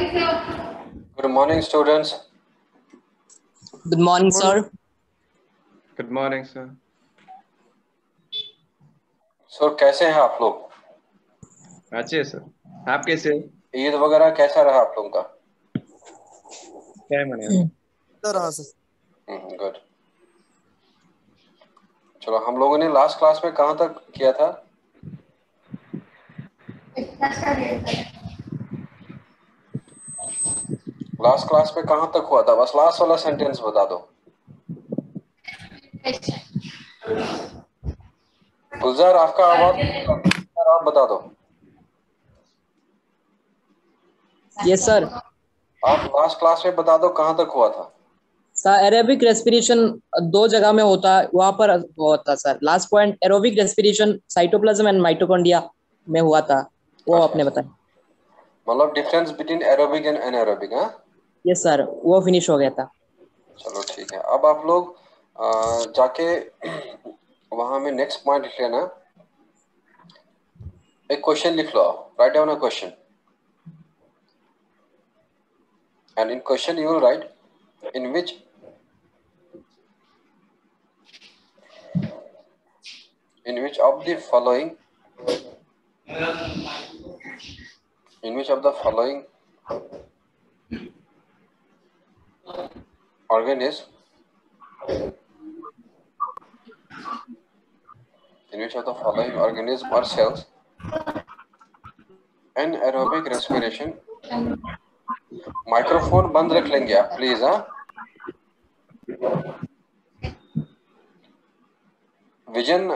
Good morning, students. Good morning, sir. Good morning, sir. Sir कैसे हैं आप लोग? अच्छे सर, आप कैसे? ईद वगैरह कैसा रहा आप लोगों का? क्या मनाया? रहा सर। गुड। चलो, हम लोगों ने लास्ट क्लास में कहाँ तक किया था? लास्ट क्लास में कहाँ तक हुआ था? बस लास्ट वाला सेंटेंस बता दो। गुलजार, आपका आवाज आप बता दो। Yes sir. आप लास्ट क्लास में बता दो कहाँ तक हुआ था। सर एरोबिक रेस्पिरेशन 2 जगह में होता है, वहां पर होता sir. Last point aerobic respiration cytoplasm and mitochondria में हुआ था, वो आपने बताया। मतलब difference between aerobic and anaerobic. हाँ यस सर, वो फिनिश हो गया था। चलो ठीक है। अब आप लोग जाके वहां में नेक्स्ट पॉइंट लिख लेना। एक क्वेश्चन लिख लो, write down a question, and in question you will write in which of the following organism or cells anaerobic respiration। Microphone बंद रख लेंगे आप प्लीज। हाँ, विजन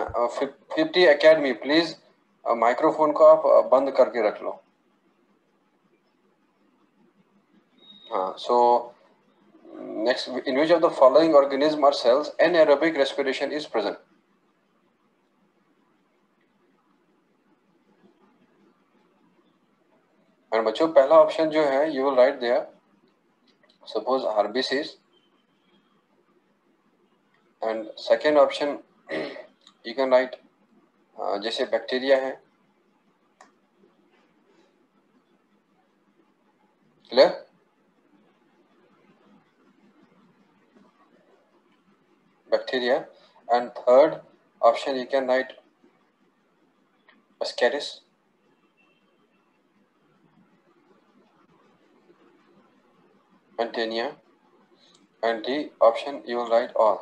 50 एकेडमी प्लीज माइक्रोफोन को आप बंद करके रख लो। हाँ, so next, in which of the following organism और cells anaerobic respiration is present. और बच्चों, पहला ऑप्शन जो है you will write there, suppose RBCs, and second option you can write जैसे बैक्टीरिया है। Clear? Bacteria. And third option you can write ascaris, and Tenia, and D option you will write all।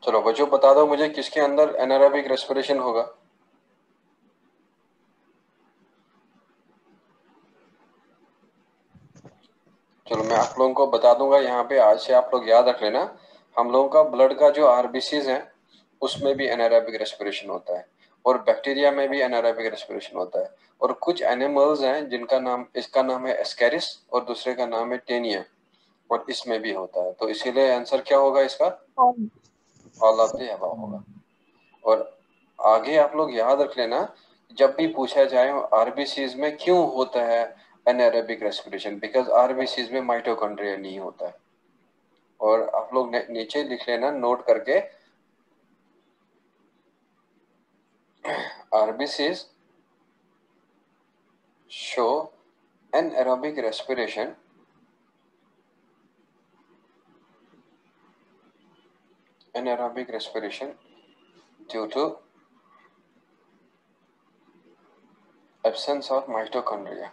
चलो बच्चों, बता दो मुझे किसके अंदर anaerobic respiration होगा। चलो मैं आप लोगों को बता दूंगा यहाँ पे, आज से आप लोग याद रख लेना। हम लोगों का ब्लड का जो आरबीसीज है उसमें भी एनारोबिक रेस्पिरेशन होता है, और बैक्टीरिया में भी एनारोबिक रेस्पिरेशन होता है, और कुछ एनिमल्स हैं जिनका नाम, इसका नाम है एस्केरिस और दूसरे का नाम है टेनिया, और इसमें भी होता है। तो इसीलिए आंसर क्या होगा इसका? ऑल ऑफ द अबव होगा। और आगे आप लोग याद रख लेना, जब भी पूछा जाए आरबीसीज में क्यों होता है एनारोबिक रेस्पिरेशन, बिकॉज आरबीसीज में माइटोकॉन्ड्रिया नहीं होता है। और आप लोग नीचे लिख लेना नोट करके, RBCs show anaerobic respiration due to absence of mitochondria।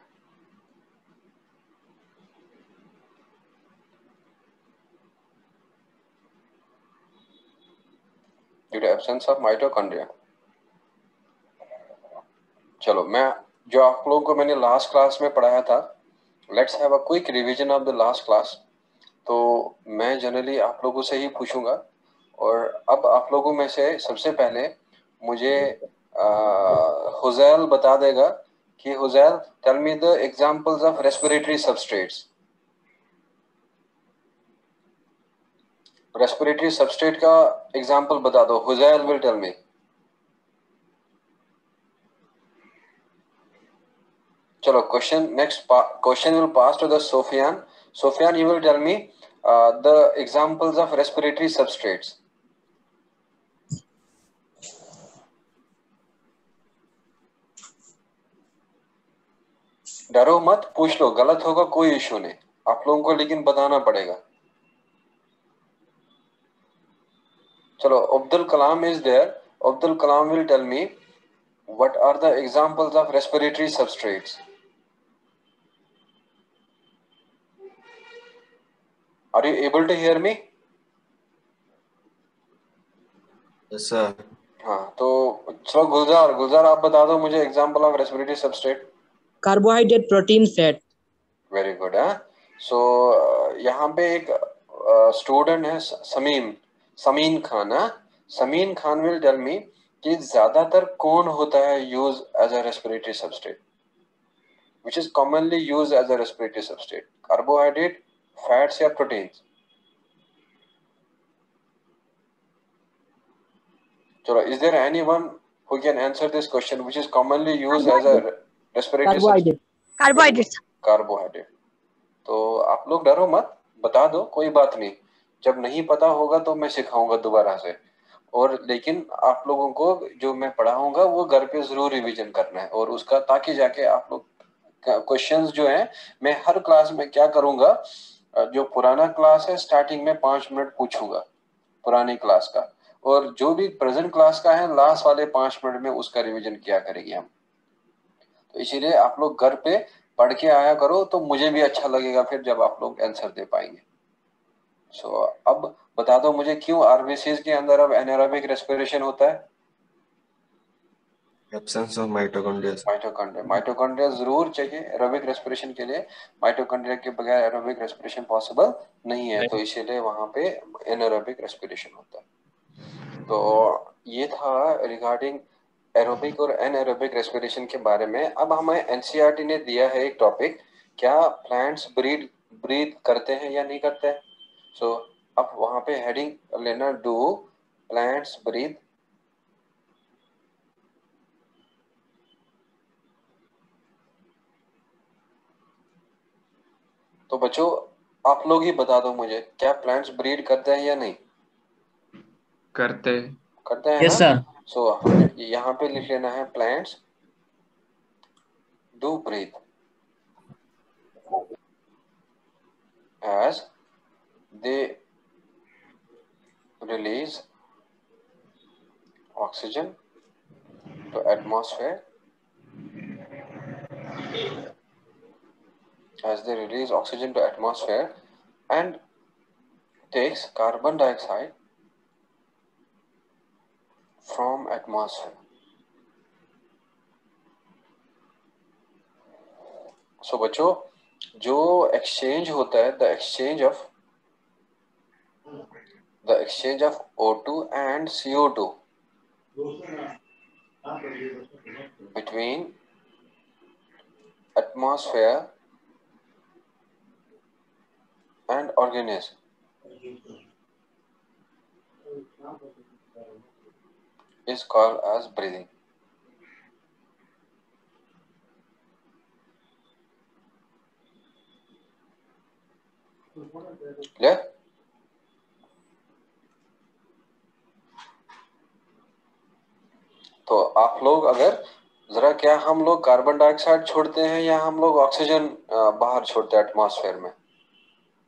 due to absence of mitochondria। चलो, मैं जो आप लोगों को मैंने लास्ट क्लास में पढ़ाया था, let's have a quick revision of the last class. तो मैं जनरली आप लोगों से ही पूछूंगा, और अब आप लोगों में से सबसे पहले मुझे हुजैल बता देगा कि Huzail, tell me the examples of respiratory substrates. Respiratory substrate का एग्जांपल बता दो। Huzail will tell me. चलो, question next question will pass to the Sufiyan. Sufiyan, you will tell me the examples of respiratory substrates. डरो मत, पूछ लो, गलत होगा कोई इशू नहीं, आप लोगों को लेकिन बताना पड़ेगा। चलो, Abdul Kalam is there, Abdul Kalam will tell me what are the examples of respiratory substrates. Are you able to hear me? Yes, sir. हाँ, तो चलो गुलजार आप बता दो मुझे example of respiratory substrate. Carbohydrate, protein, fat. Very good. So यहाँ पे एक स्टूडेंट है Sameen Khan. Sameen Khan will tell me कि ज्यादातर कौन होता है use as a respiratory substrate, which is commonly used as a respiratory substrate, carbohydrate, fats या proteins? चलो, is there anyone who can answer this question, which is commonly used as a respiratory substrate? Carbohydrate. तो आप लोग डरो मत, बता दो, कोई बात नहीं, जब नहीं पता होगा तो मैं सिखाऊंगा दोबारा से। और लेकिन आप लोगों को जो मैं पढ़ाऊंगा वो घर पे जरूर रिवीजन करना है, और उसका ताकि जाके आप लोग क्वेश्चंस जो है मैं हर क्लास में क्या करूंगा, जो पुराना क्लास है स्टार्टिंग में 5 मिनट पूछूंगा पुरानी क्लास का, और जो भी प्रेजेंट क्लास का है लास्ट वाले 5 मिनट में उसका रिवीजन किया करेंगे हम। तो इसीलिए आप लोग घर पे पढ़ के आया करो, तो मुझे भी अच्छा लगेगा फिर जब आप लोग आंसर दे पाएंगे। सो अब बता दो मुझे, क्यों आरबीसीज के अंदर अब एनारोबिक रेस्पिरेशन होता है? Absence of mitochondria. माइटोकॉन्ड्रिया जरूर चाहिए एरोबिक रेस्पिरेशन के लिए, माइटोकॉन्ड्रिया के बगैर एरोबिक रेस्पिरेशन पॉसिबल नहीं है, तो इसीलिए वहां पे एनारोबिक रेस्पिरेशन होता है। तो ये था रिगार्डिंग एरोबिक और एनएरोबिक रेस्पिरेशन के बारे में। अब हमें एनसीईआरटी ने दिया है एक टॉपिक, क्या प्लांट्स ब्रीथ करते हैं या नहीं करते हैं। सो अब वहां पे हेडिंग लेना, डू प्लांट्स ब्रीथ। तो बच्चों आप लोग ही बता दो मुझे, क्या प्लांट्स ब्रीड करते हैं या नहीं करते हैं यस ना? सर। सो हमने यहाँ पे लिख लेना है plants do breathe as they release oxygen to atmosphere, and takes carbon dioxide from atmosphere. So बच्चों, जो एक्सचेंज होता है, the exchange of O2 and CO2 between atmosphere and organism is called as breathing. Clear? तो आप लोग अगर जरा, क्या हम लोग कार्बन डाइऑक्साइड छोड़ते हैं या हम लोग ऑक्सीजन बाहर छोड़ते हैं एटमॉस्फेयर में?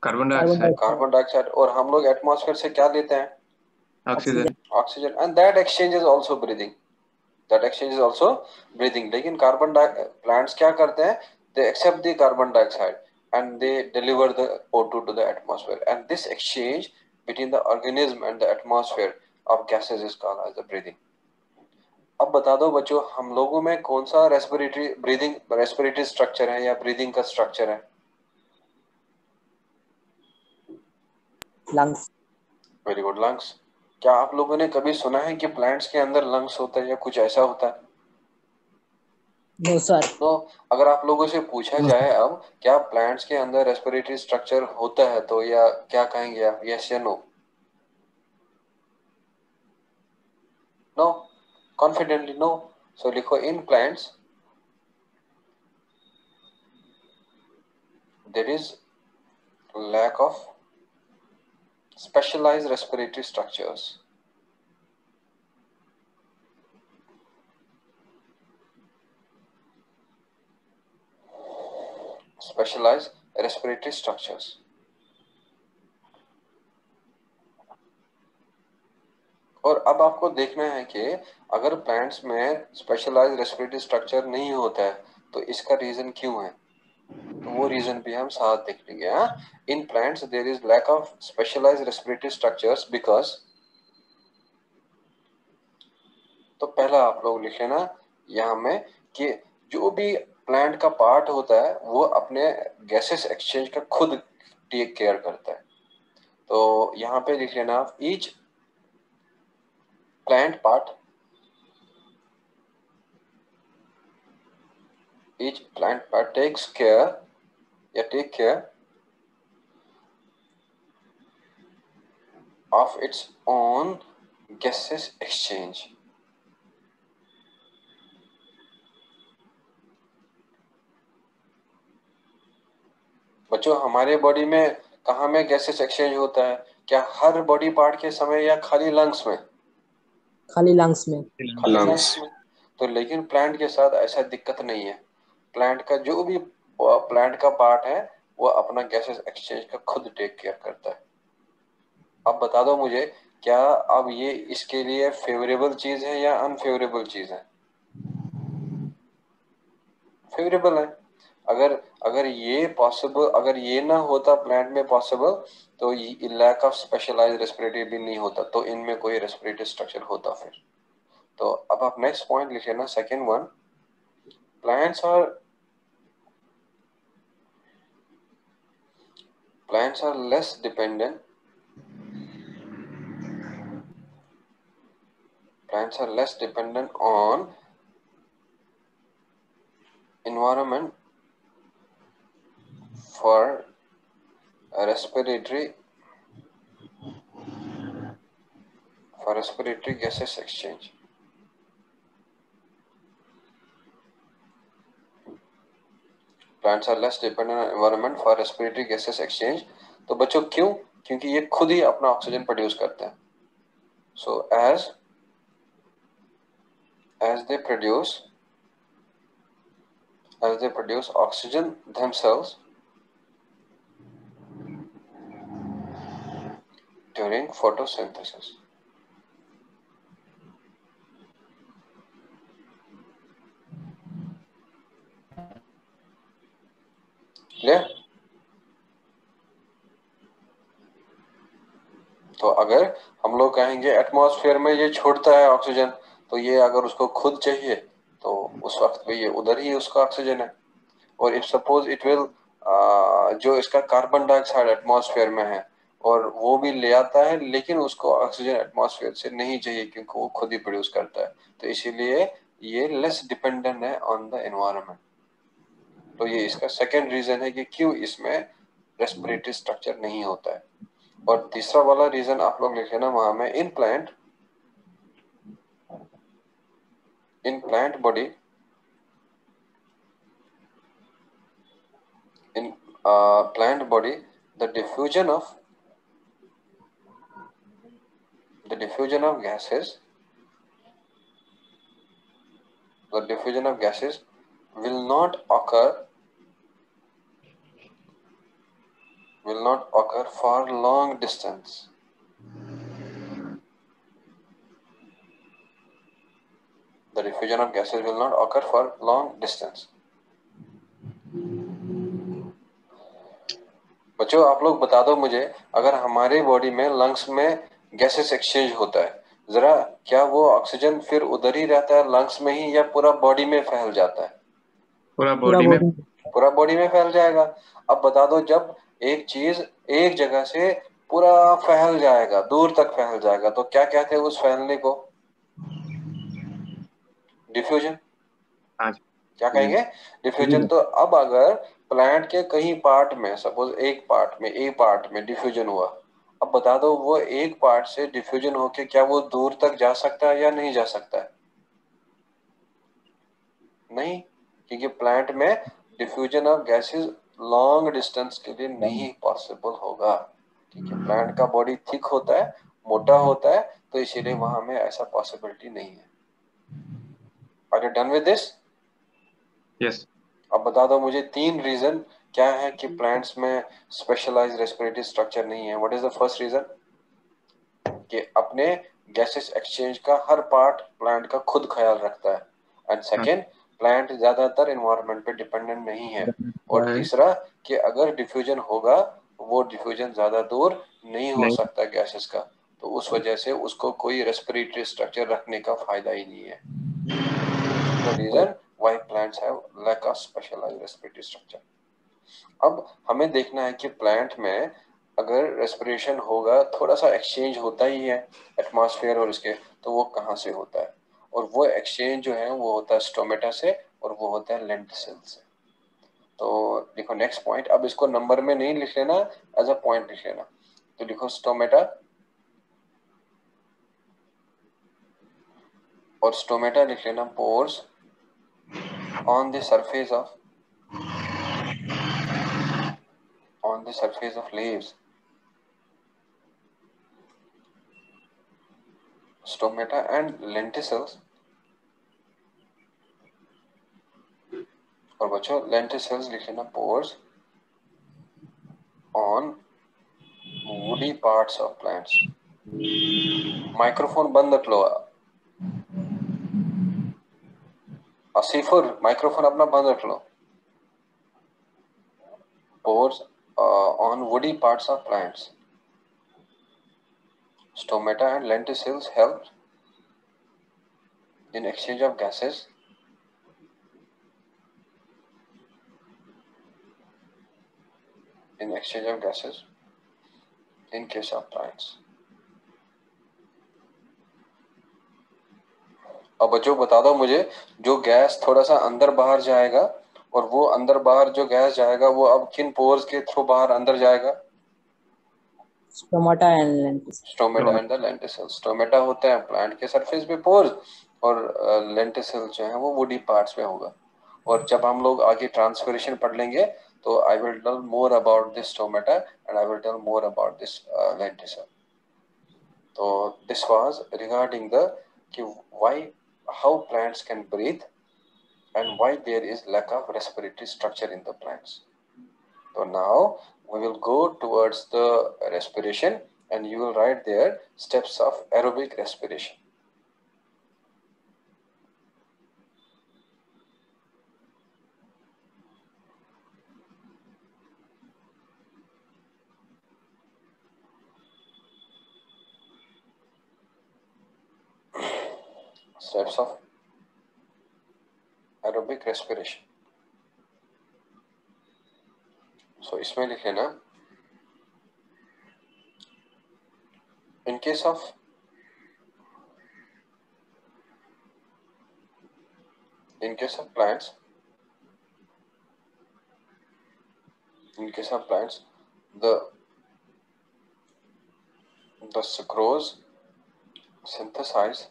Carbon dioxide, carbon dioxide. और हम लोग एटमॉस्फेयर से क्या लेते हैं? Oxygen. And that exchange is also breathing. लेकिन प्लांट्स क्या करते हैं? They accept the carbon dioxide and they deliver the O2 to the atmosphere, and this exchange between the organism and the atmosphere of gases is called as the breathing. अब बता दो बच्चों, हम लोगों में कौन सा रेस्पिरेटरी स्ट्रक्चर है या ब्रीदिंग का स्ट्रक्चर है? लंग्स। Very good, lungs. क्या आप लोगों ने कभी सुना है कि प्लांट्स के अंदर लंग्स होता है या कुछ ऐसा होता है? No sir. तो अगर आप लोगों से पूछा जाए अब, क्या प्लांट्स के अंदर रेस्पिरेटरी स्ट्रक्चर होता है, तो या क्या कहेंगे आप, यस या no? No, confidently no. So लिखो, in plants there is lack of specialized respiratory structures. Specialized respiratory structures. और अब आपको देखना है कि अगर प्लांट्स में स्पेशलाइज्ड रेस्पिरेटरी स्ट्रक्चर नहीं होता है तो इसका रीजन क्यों है, तो वो रीजन भी हम साथ देख लेंगे। In plants there is lack of specialized respiratory structures because, तो पहला आप लोग लिख लेना यहाँ में कि जो भी प्लांट का पार्ट होता है वो अपने गैसेस एक्सचेंज का खुद टेक केयर करता है। तो यहाँ पे लिख लेना आप each plant part, each plant part takes care या take care of its own gases exchange। बच्चों हमारे बॉडी में कहाँ में गैसेस एक्सचेंज होता है, क्या हर बॉडी पार्ट के समय या खाली लंग्स में? खाली लंग्स में। खाली लंग्स में। तो लेकिन प्लांट के साथ ऐसा दिक्कत नहीं है, प्लांट का जो भी प्लांट का पार्ट है वो अपना गैसेस एक्सचेंज का खुद टेक केयर करता है। अब बता दो मुझे, क्या अब ये इसके लिए फेवरेबल चीज है या अनफेवरेबल चीज है? फेवरेबल है। अगर अगर ये पॉसिबल, अगर ये ना होता प्लांट में पॉसिबल तो लैक ऑफ स्पेशलाइज्ड रेस्पिरेटरी भी नहीं होता, तो इनमें कोई रेस्पिरेटरी स्ट्रक्चर होता फिर। तो अब आप नेक्स्ट पॉइंट लिख लेना, second one, plants are less dependent, plants are less dependent on environment for respiratory gases exchange। Plants are less dependent on environment for respiratory gases exchange। तो बच्चों क्यों? क्योंकि ये खुद ही अपना ऑक्सीजन प्रोड्यूस करते हैं। So as they produce oxygen themselves during photosynthesis। Clear? तो अगर हम लोग कहेंगे एटमॉस्फेयर में ये छोड़ता है ऑक्सीजन, तो ये अगर उसको खुद चाहिए तो उस वक्त पे ये उधर ही उसका ऑक्सीजन है। और इफ सपोज इट विल, जो इसका कार्बन डाइऑक्साइड एटमॉस्फेयर में है और वो भी ले आता है, लेकिन उसको ऑक्सीजन एटमॉस्फेयर से नहीं चाहिए क्योंकि वो खुद ही प्रोड्यूस करता है, तो इसीलिए ये लेस डिपेंडेंट है ऑन द एनवायरनमेंट। तो ये इसका सेकेंड रीजन है कि क्यों इसमें रेस्पिरेटरी स्ट्रक्चर नहीं होता है। और तीसरा वाला रीजन आप लोग लिखे ना वहां में, in plant body, plant body, the diffusion of gases will not occur for long distance। The diffusion of gases will not occur for long distance। बच्चों आप लोग बता दो मुझे, अगर हमारे बॉडी में लंग्स में गैसेस एक्सचेंज होता है, जरा क्या वो ऑक्सीजन फिर उधर ही रहता है लंग्स में ही या पूरा बॉडी में फैल जाता है? पूरा बॉडी में फैल जाएगा। अब बता दो, जब एक चीज एक जगह से पूरा फैल जाएगा, दूर तक फैल जाएगा, तो क्या कहते हैं उस फैलने को? डिफ्यूजन। क्या कहेंगे? डिफ्यूजन। तो अब अगर प्लांट के कहीं पार्ट में, सपोज एक पार्ट में डिफ्यूजन हुआ, अब बता दो वो एक पार्ट से डिफ्यूजन होके क्या वो दूर तक जा सकता है या नहीं जा सकता है? नहीं, क्योंकि प्लांट में diffusion of gases long distance के लिए नहीं पॉसिबल होगा। ठीक है, प्लांट का बॉडी थिक होता है, मोटा होता है, तो इसीलिए वहां में ऐसा पॉसिबिलिटी नहीं है। Are you done with this? Yes. अब बता दो मुझे तीन रीजन क्या है कि प्लांट्स में स्पेशलाइज्ड रेस्पिरेटरी स्ट्रक्चर नहीं है. What is the first reason? कि अपने गैसेस एक्सचेंज का हर पार्ट प्लांट का खुद ख्याल रखता है. एंड सेकेंड, प्लांट ज्यादातर एनवायरनमेंट पे डिपेंडेंट नहीं है. और तीसरा कि अगर डिफ्यूजन होगा वो डिफ्यूजन ज्यादा दूर नहीं हो सकता गैसेस का, तो उस वजह से उसको कोई रेस्पिरेटरी स्ट्रक्चर रखने का फायदा ही नहीं है. The reason why plants have lack of specialized respiratory structure. अब हमें देखना है कि प्लांट में अगर रेस्पिरेशन होगा, थोड़ा सा एक्सचेंज होता ही है एटमॉस्फेयर और इसके, तो वो कहाँ से होता है? और वो एक्सचेंज जो है वो होता है स्टोमेटा से और वो होता है लेंटिसल से. तो देखो नेक्स्ट पॉइंट, अब इसको नंबर में नहीं लिख लेना, एज अ पॉइंट लिख लेना. तो लिखो स्टोमेटा, और स्टोमेटा लिख लेना pores on the surface of leaves. Stomata and lenticels. और बच्चों lenticels लिख लेना pores on woody parts of plants. Microphone बंद रख लो. आसिफुर माइक्रोफोन अपना बंद रख लो. Pores on woody parts of plants. Stomata and lenticels help in exchange of gases. In case of plants. अब बच्चों बता दो मुझे, जो गैस थोड़ा सा अंदर बाहर जाएगा, और वो अंदर बाहर जो गैस जाएगा वो अब किन पोर्स के थ्रू बाहर अंदर जाएगा? Stomata and lentils. Stomata and the लेंटिसल. Stomata होता है प्लांट के सरफेस पे पोर्स, और लेंटिसल जो है वो वुडी पार्ट्स में होगा. और जब हम लोग आगे ट्रांसफरेशन पढ़ लेंगे तो I will tell more about this stomata and I will tell more about this lenticel. तो दिस वाज रिगार्डिंग द कि why how plants can breathe and why there is lack of respiratory structure in the plants. So now we will go towards the respiration and you will write there steps of aerobic respiration. Steps of aerobic respiration. So इसमें लिख लेना, in case of plants, the sucrose synthesized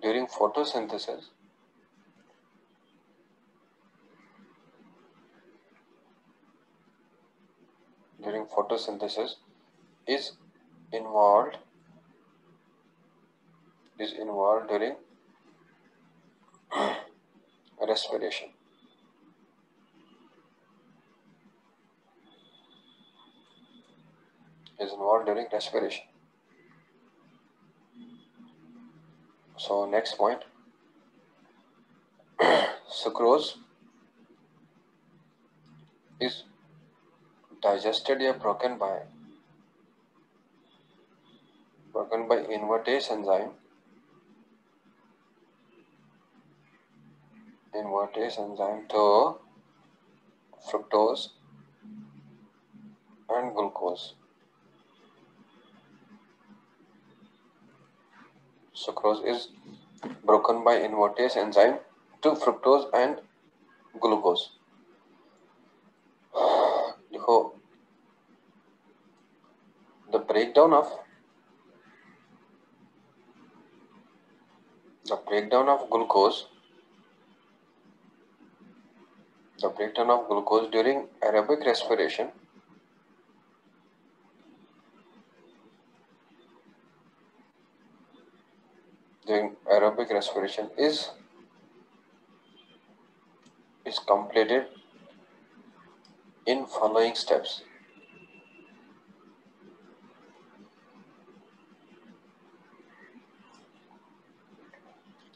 during photosynthesis is involved during respiration. So next point, sucrose is digested or broken by invertase enzyme to fructose and glucose. Sucrose is broken by invertase enzyme to fructose and glucose. देखो, the breakdown of glucose during aerobic respiration is is completed in following steps.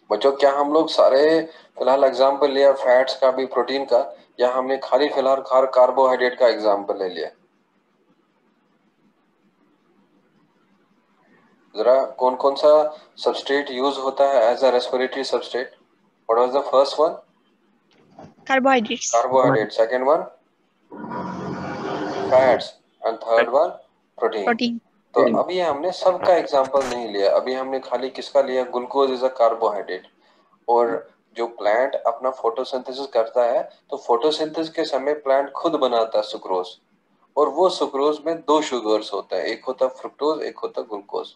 बच्चों क्या हम लोग सारे फिलहाल example लिया fats का भी, प्रोटीन का, या हमने खाली फिलहाल कार्बोहाइड्रेट का एग्जाम्पल ले लिया? जरा कौन कौन सा सबस्ट्रेट यूज होता है as a respiratory substrate? What was the first one? Carbohydrates. Carbohydrate. Second one fats and third one protein. Protein. तो अभी हमने सबका एग्जाम्पल नहीं लिया, अभी हमने खाली किसका लिया? Glucose is a carbohydrate. और जो प्लांट अपना फोटोसिंथेसिस करता है, तो फोटोसिंथेसिस के समय प्लांट खुद बनाता है सुक्रोज, और वो सुक्रोज में दो शुगर्स होता है, एक होता है फ्रुक्टोज, एक होता है ग्लूकोज.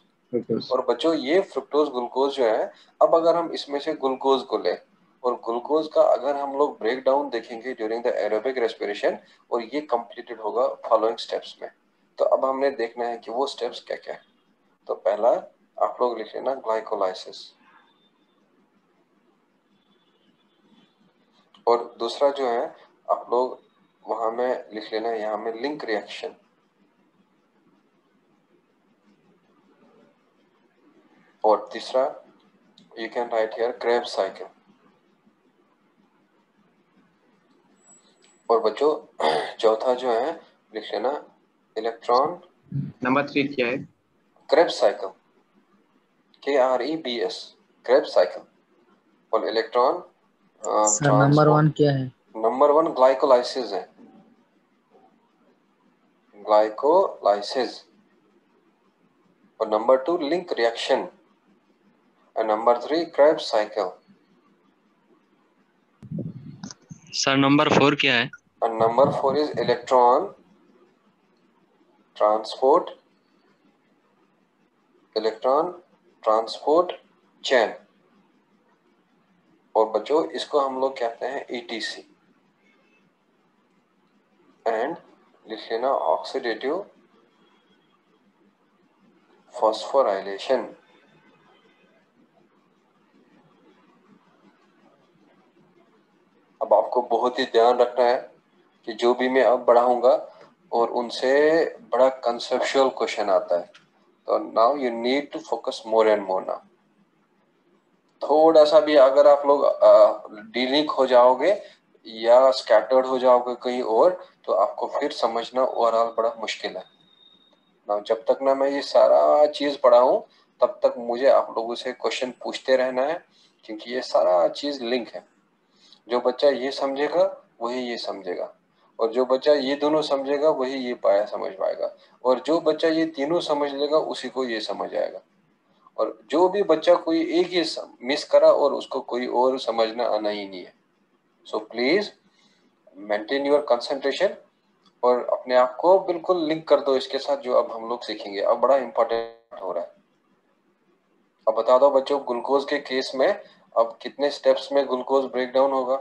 और बच्चों ये फ्रुक्टोज ग्लूकोज जो है, अब अगर हम इसमें से ग्लूकोज को लें और ग्लूकोज का अगर हम लोग ब्रेक डाउन देखेंगे ड्यूरिंग द एरोबिक रेस्पिरेशन, और ये कंप्लीटेड होगा फॉलोइंग स्टेप्स में. तो अब हमने देखना है कि वो स्टेप्स क्या क्या है. तो पहला आप लोग लिख लेना ग्लाइकोलाइसिस, और दूसरा जो है आप लोग वहां में लिख लेना, यहाँ में लिंक रिएक्शन, और तीसरा you can right here Krebs cycle. और बच्चों चौथा जो है लिख लेना इलेक्ट्रॉन. नंबर 3 क्या है? Krebs cycle, KREBS, Krebs cycle. और इलेक्ट्रॉन सर नंबर 1 क्या है? नंबर 1 ग्लाइकोलाइसिस है, ग्लाइकोलाइसिस. और number 2 link reaction, and number 3 Krebs cycle. Sir number 4 क्या है? And number 4 is electron transport chain. और बच्चों इसको हम लोग कहते हैं ETC. एंड लिख लेना ऑक्सीडेटिव फॉस्फोराइलेशन. अब आपको बहुत ही ध्यान रखना है कि जो भी मैं अब बढ़ाऊंगा और उनसे बड़ा कंसेप्चुअल क्वेश्चन आता है, तो now you need to focus more and more. Now थोड़ा सा भी अगर आप लोग डीलिंक हो जाओगे या स्कैटर्ड हो जाओगे कहीं और, तो आपको फिर समझना ओवरऑल बड़ा मुश्किल है. नाउ जब तक ना मैं ये सारा चीज पढ़ाऊं तब तक मुझे आप लोगों से क्वेश्चन पूछते रहना है, क्योंकि ये सारा चीज लिंक है. जो बच्चा ये समझेगा वही ये समझेगा, और जो बच्चा ये दोनों समझेगा वही ये पाया समझ पाएगा, और जो बच्चा ये तीनों समझ लेगा उसी को ये समझ आएगा. और जो भी बच्चा कोई एक ही मिस करा और उसको कोई और समझना आना ही नहीं है. So please maintain your concentration और अपने आप को बिल्कुल लिंक कर दो इसके साथ जो अब हम लोग सीखेंगे. अब बड़ा इंपॉर्टेंट हो रहा है. अब बता दो बच्चों, ग्लूकोज के केस में अब कितने स्टेप्स में ग्लूकोज ब्रेक डाउन होगा?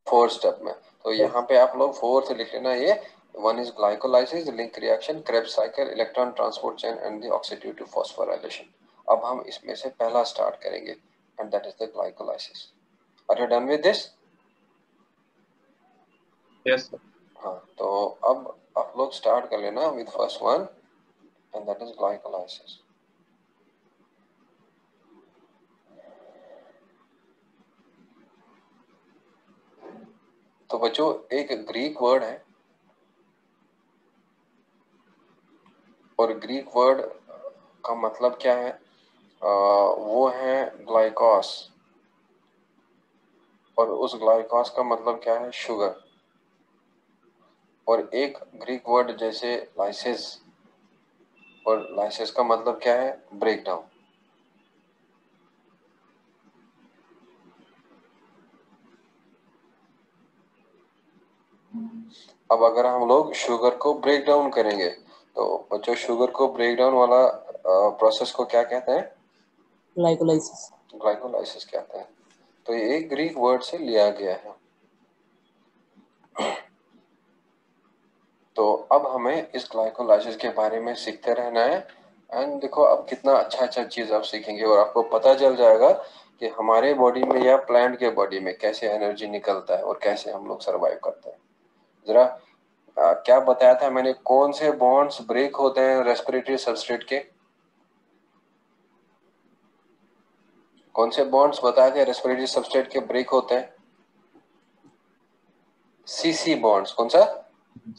4 स्टेप में. तो यहाँ पे आप लोग 4th लिख लेना. ये 1 is glycolysis, link reaction, Krebs cycle, electron transport chain and the oxidative phosphorylation. अब हम इसमें से पहला स्टार्ट करेंगे and that is the glycolysis. Are you done with this? Yes sir. हाँ, तो अब आप लोग स्टार्ट कर लेना with first one and that is glycolysis. तो बच्चों एक ग्रीक वर्ड है, और ग्रीक वर्ड का मतलब क्या है? वो है ग्लाइकोस, और उस ग्लाइकोस का मतलब क्या है? शुगर. और एक ग्रीक वर्ड जैसे लाइसिस, और लाइसिस का मतलब क्या है? Break down. अब अगर हम लोग शुगर को ब्रेक डाउन करेंगे, तो बच्चों शुगर को ब्रेक डाउन वाला प्रोसेस को क्या कहते हैं? ग्लाइकोलाइसिस. ग्लाइकोलाइसिस कहते हैं. तो ये एक ग्रीक वर्ड से लिया गया है. तो अब हमें इस ग्लाइकोलाइसिस के बारे में सीखते रहना है. एंड देखो अब कितना अच्छा अच्छा चीज आप सीखेंगे, और आपको पता चल जाएगा कि हमारे बॉडी में या प्लांट के बॉडी में कैसे एनर्जी निकलता है और कैसे हम लोग सरवाइव करते हैं। जरा क्या बताया था मैंने, कौन से बॉन्ड्स ब्रेक होते हैं रेस्पिरेटरी सबस्ट्रेट के? कौन से बॉन्ड्स बताए थे रेस्पिरेटरी सबस्ट्रेट के ब्रेक होते हैं? CC bonds. कौन सा?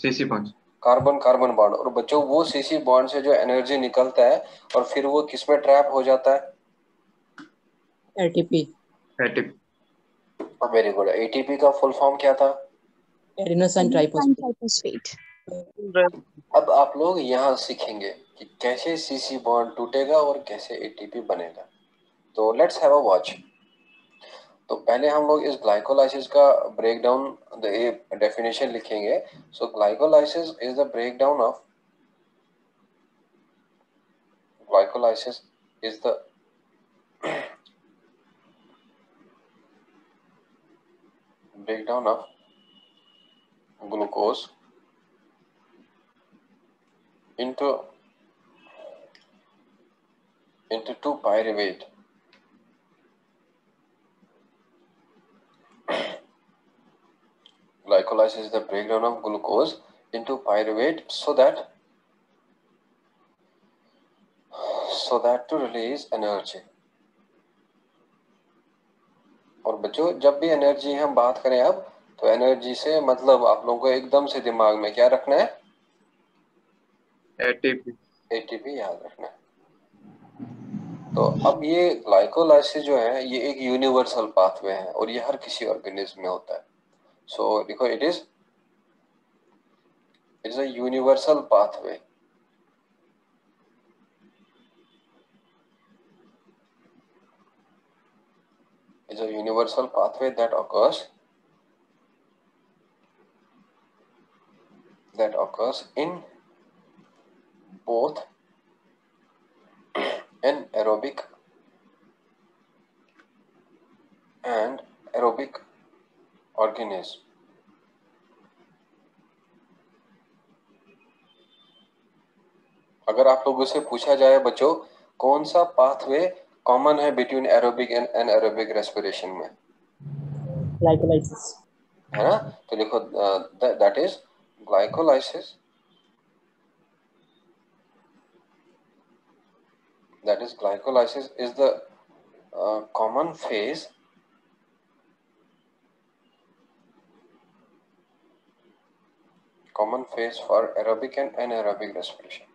CC bond. Carbon carbon bond. और बच्चों वो सीसी बॉन्ड से जो एनर्जी निकलता है और फिर वो किसमें ट्रैप हो जाता है? एटीपी। Very good. एटीपी का फुल फॉर्म क्या था? Adenosine triphosphate. अब आप लोग यहाँ सीखेंगे कि कैसे सीसी बॉन्ड टूटेगा और कैसे एटीपी बनेगा। तो लेट्स हैव अ वॉच। तो पहले हम लोग इस ग्लाइकोलाइसिस का ब्रेकडाउन डेफिनेशन लिखेंगे। So glycolysis is the breakdown of glycolysis is the breakdown of glucose into 2-pyruvate glycolysis is the breakdown of glucose into pyruvate so that to release energy। और बच्चों जब भी एनर्जी हम बात करें अब, तो एनर्जी से मतलब आप लोगों को एकदम से दिमाग में क्या रखना है? एटीपी याद रखना है। तो अब ये ग्लाइकोलाइसिस जो है ये एक यूनिवर्सल पाथवे है और ये हर किसी ऑर्गेनिज्म में होता है। सो देखो it is a universal pathway. Is a universal pathway that occurs in both anaerobic and aerobic organism। अगर आप लोगों से पूछा जाए बच्चों कौन सा पाथवे कॉमन है बिटवीन एरोबिक एंड एनाएरोबिक रेस्पिरेशन में, ग्लाइकोलाइसिस है ना? तो देखो that is glycolysis, is the common phase for aerobic and anaerobic respiration।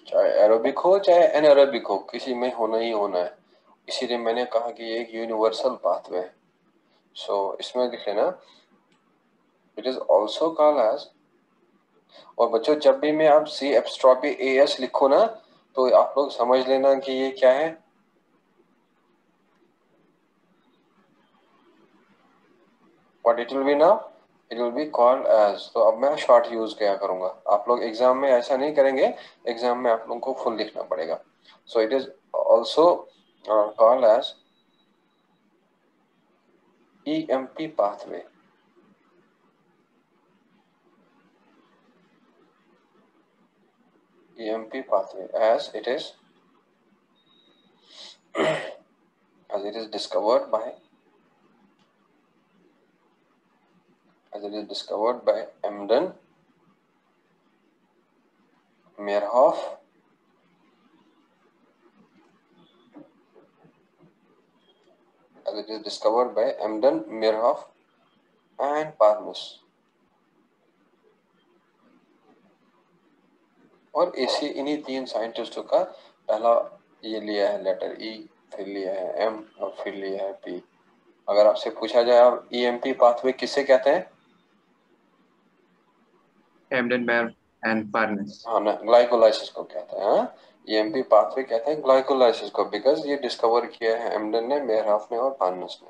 चाहे एरोबिक हो चाहे एनाएरोबिक हो, किसी में होना ही होना है। इसीलिए मैंने कहा कि ये एक यूनिवर्सल पाथवे है। सो इसमें लिख लेना it is also called as. और बच्चों जब भी मैं आप सी एप्स्ट्रॉपी एस लिखो ना, तो आप लोग समझ लेना कि ये क्या है। What it will be now? It will be called as. तो अब मैं शॉर्ट यूज किया करूंगा। आप लोग एग्जाम में ऐसा नहीं करेंगे, एग्जाम में आप लोगों को फुल लिखना पड़ेगा। So it is also called as EMP pathway। EMP pathway as it is discovered by Emden, Meyerhoff, and Parmus। और इसी इन्हीं तीन साइंटिस्टों का पहला ये लिया है लेटर E, फिर लिया है M और फिर लिया है P। अगर आपसे पूछा जाए आप EMP पाथवे किससे कहते हैं? एम्डन, मेयर एंड पार्नस। हाँ ना, ग्लाइकोलाइसिस को कहते हैं। हाँ, EMP पाथवे कहते हैं ग्लाइकोलाइसिस को, बिकॉज ये डिस्कवर किया है एम्डन ने, मेयरहॉफ ने और पार्नस ने।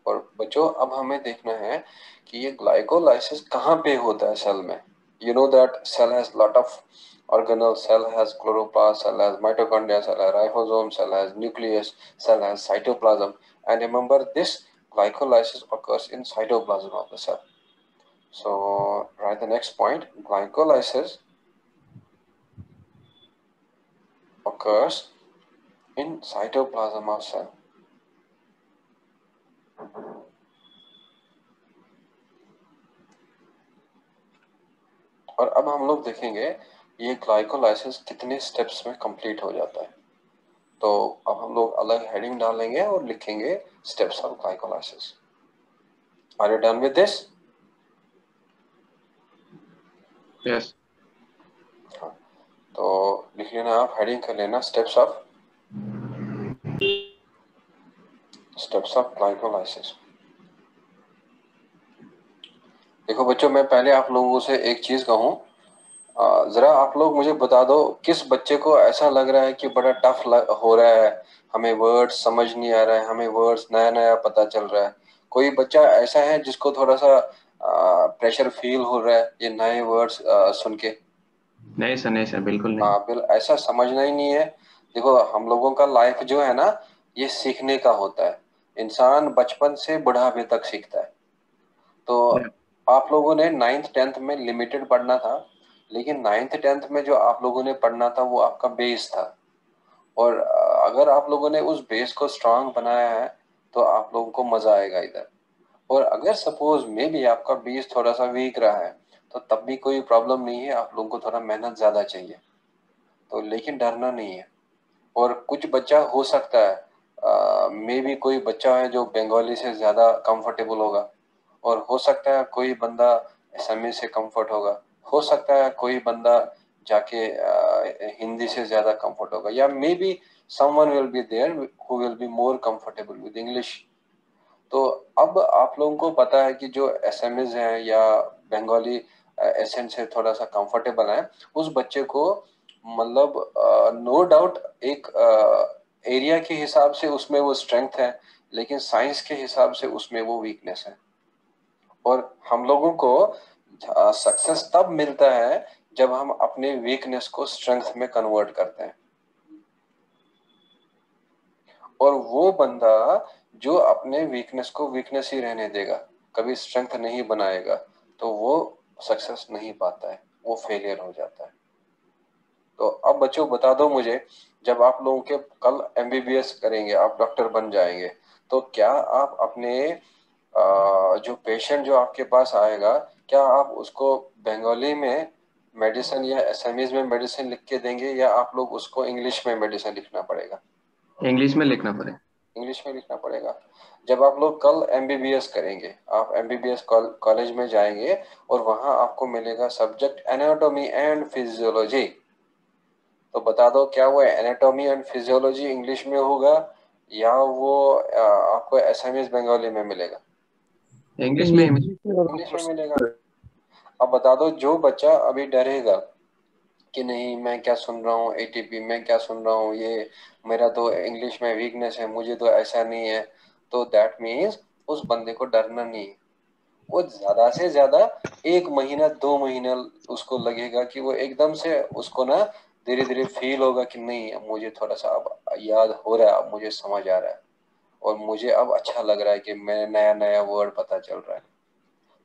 और बच्चों अब हमें देखना है कि ये ग्लाइकोलाइसिस कहाँ पे होता है सेल में। You know that cell has lot of organelles, cell has chloroplast, cell has mitochondria, cell has ribosome, cell has nucleus, cell has cytoplasm, and remember this glycolysis occurs in cytoplasm of the cell. So write the next point. Glycolysis occurs in cytoplasm of cell. और अब हम लोग देखेंगे ये glycolysis कितने steps में complete हो जाता है. तो अब हम लोग अलग हेडिंग डालेंगे और लिखेंगे steps of glycolysis. Are you done with this? Yes. हाँ, तो लिख लेना आप, हेडिंग कर लेना स्टेप्स ऑफ ग्लाइकोलाइसिस. देखो बच्चों, मैं पहले आप लोगों से एक चीज कहूँ, जरा आप लोग मुझे बता दो किस बच्चे को ऐसा लग रहा है कि बड़ा टफ हो रहा है, हमें वर्ड्स समझ नहीं आ रहा है, हमें वर्ड्स नया नया पता चल रहा है. कोई बच्चा ऐसा है जिसको थोड़ा सा प्रेशर फील हो रहा है ये नए वर्ड्स सुन के? नहीं सर, बिल्कुल नहीं. हाँ, बिल्कुल ऐसा समझना ही नहीं है. देखो हम लोगों का लाइफ जो है ना, ये सीखने का होता है. इंसान बचपन से बुढ़ापे तक सीखता है. तो आप लोगों ने 9th 10th में लिमिटेड पढ़ना था, लेकिन 9th 10th में जो आप लोगों ने पढ़ना था वो आपका बेस था. और अगर आप लोगों ने उस बेस को स्ट्रांग बनाया है तो आप लोगों को मजा आएगा इधर. और अगर सपोज में भी आपका बेस थोड़ा सा वीक रहा है तो तब भी कोई प्रॉब्लम नहीं है, आप लोगों को थोड़ा मेहनत ज्यादा चाहिए. तो लेकिन डरना नहीं है. और कुछ बच्चा हो सकता है मे भी कोई बच्चा है जो बंगाली से ज्यादा कंफर्टेबल होगा, और हो सकता है कोई बंदा एसएमए से कंफर्ट होगा, हो सकता है कोई बंदा जाके हिंदी से ज्यादा कंफर्ट होगा, या maybe someone will be there who will be more comfortable with English. तो अब आप लोगों को पता है कि जो एसएमएस हैं या बंगाली एसेंट से थोड़ा सा कंफर्टेबल है, उस बच्चे को मतलब नो डाउट एक एरिया के हिसाब से उसमें वो स्ट्रेंथ है, लेकिन साइंस के हिसाब से उसमें वो वीकनेस है. और हम लोगों को सक्सेस तब मिलता है जब हम अपने वीकनेस को स्ट्रेंथ में कन्वर्ट करते हैं. और वो बंदा जो अपने वीकनेस को वीकनेस ही रहने देगा, कभी स्ट्रेंथ नहीं बनाएगा, तो वो सक्सेस नहीं पाता है, वो फेलियर हो जाता है. तो अब बच्चों बता दो मुझे, जब आप लोगों के कल एमबीबीएस करेंगे, आप डॉक्टर बन जाएंगे, तो क्या आप अपने जो पेशेंट जो आपके पास आएगा, क्या आप उसको बंगाली में मेडिसिन या एसएमईज में मेडिसिन लिख के देंगे, या आप लोग उसको इंग्लिश में मेडिसिन लिखना पड़ेगा? इंग्लिश में लिखना पड़ेगा. इंग्लिश में लिखना पड़ेगा. जब आप लोग कल एमबीबीएस करेंगे, आप एमबीबीएस कॉलेज में जाएंगे और वहां आपको मिलेगा सब्जेक्ट एनाटॉमी एंड फिजियोलॉजी. तो बता दो क्या वो एनाटॉमी एंड फिजियोलॉजी इंग्लिश में होगा या वो आपको एसएमएस बंगाली में मिलेगा? इंग्लिश में इंग्लिश में मिलेगा. अब बता दो जो बच्चा अभी डरेगा कि नहीं मैं क्या सुन रहा हूँ एटीपी, मैं क्या सुन रहा हूँ, ये मेरा तो इंग्लिश में वीकनेस है, मुझे तो ऐसा नहीं है, तो दैट मीन्स उस बंदे को डरना नहीं है. वो ज्यादा से ज्यादा 1 महीना 2 महीना उसको लगेगा कि वो एकदम से उसको ना धीरे धीरे फील होगा कि नहीं मुझे थोड़ा सा अब याद हो रहा है, अब मुझे समझ आ रहा है, और मुझे अब अच्छा लग रहा है कि मैं नया नया वर्ड पता चल रहा है.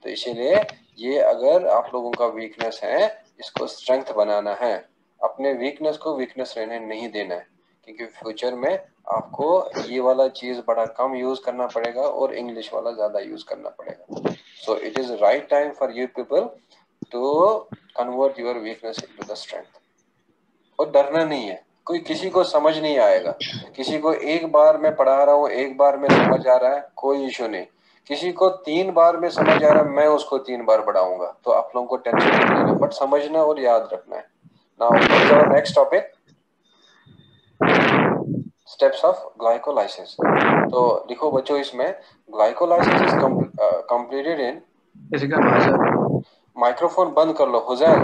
तो इसीलिए ये अगर आप लोगों का वीकनेस है, इसको स्ट्रेंथ बनाना है. अपने वीकनेस को वीकनेस रहने नहीं देना है, क्योंकि फ्यूचर में आपको ये वाला चीज बड़ा कम यूज करना पड़ेगा और इंग्लिश वाला ज्यादा यूज करना पड़ेगा. So it is right time for you people to convert your weakness into the strength. और डरना नहीं है, कोई किसी को समझ नहीं आएगा. किसी को एक बार मैं पढ़ा रहा हूँ, एक बार में समझ आ रहा है, कोई इशू नहीं. किसी को 3 बार में समझ आ रहा है, मैं उसको 3 बार पढ़ाऊंगा. तो आप लोगों को टेंशन नहीं लेना, बट समझना और याद रखना है. Now next topic, steps of glycolysis. तो लिखो बच्चों इसमें, ग्लाइकोलाइसिस इज कंप्लीटेड इन, किसी का भाषा. माइक्रोफोन बंद कर लो हुजैल.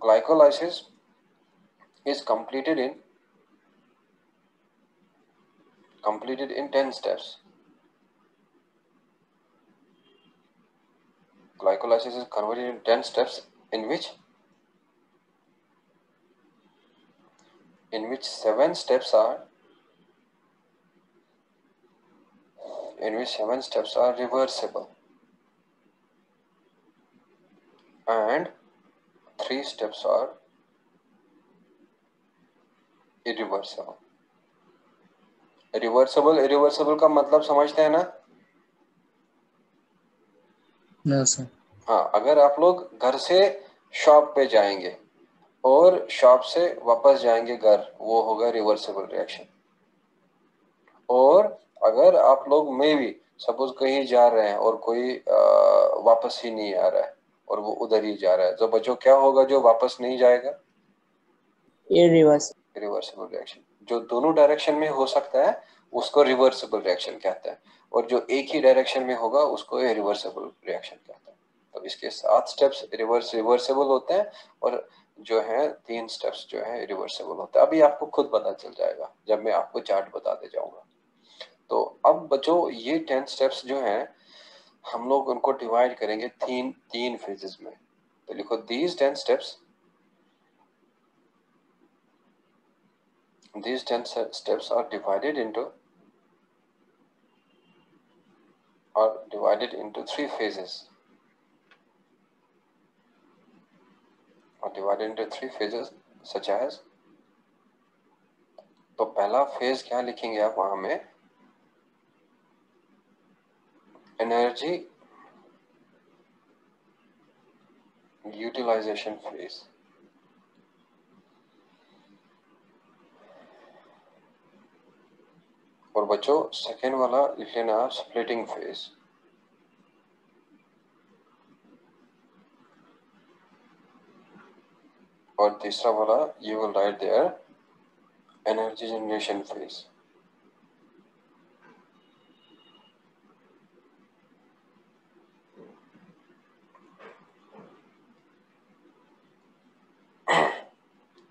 Glycolysis is completed in 10 steps. Glycolysis is converted in 10 steps, in which 7 steps are in which 7 steps are reversible and 3 steps are irreversible. irreversible का मतलब समझते हैं ना? No sir. हाँ, अगर आप लोग घर से शॉप पे जाएंगे और शॉप से वापस जाएंगे घर, वो होगा रिवर्सिबल रिएक्शन। और अगर आप लोग में भी सपोज कहीं जा रहे हैं और कोई वापस ही नहीं आ रहा है और वो उधर ही जा रहा है, तो बच्चों क्या होगा जो वापस नहीं जाएगा? Reversible reaction. जो दोनों डायरेक्शन में हो सकता है उसको रिवर्सिबल रिएक्शन कहते हैं, और जो एक ही डायरेक्शन में होगा उसको रिवर्सिबल रिएक्शन कहते हैं। तो इसके 7 स्टेप्स रिवर्सिबल होते हैं और जो है 3 स्टेप्स जो है रिवर्सिबल होता है। अभी आपको खुद पता चल जाएगा जब मैं आपको चार्ट बताते जाऊंगा। तो अब बच्चों ये 10 स्टेप्स जो हैं हम लोग उनको डिवाइड करेंगे तीन फेजेस में। तो लिखो these 10 steps are divided into 3 phases. Are divided into 3 phases such as, तो पहला फेज क्या लिखेंगे आप वहां में? Energy utilization phase. और बच्चों सेकेंड वाला लिख लेना आप स्प्लिटिंग फेज। और तीसरा वाला you will write their energy generation phase.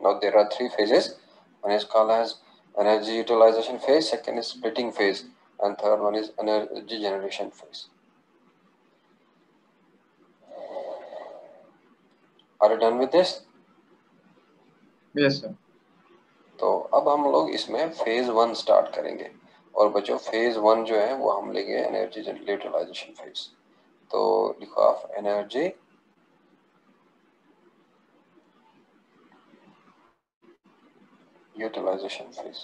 Now there are 3 phases. One is called as energy utilization phase, second is splitting phase, and third one is energy generation phase. Are you done with this? Yes, sir. तो अब हम लोग इसमें phase 1 start करेंगे। और बच्चों phase 1 जो है वो हम लेंगे एनर्जी यूटिलाइजेशन फेज। तो लिखो आप एनर्जी यूटिलाइजेशन फेज।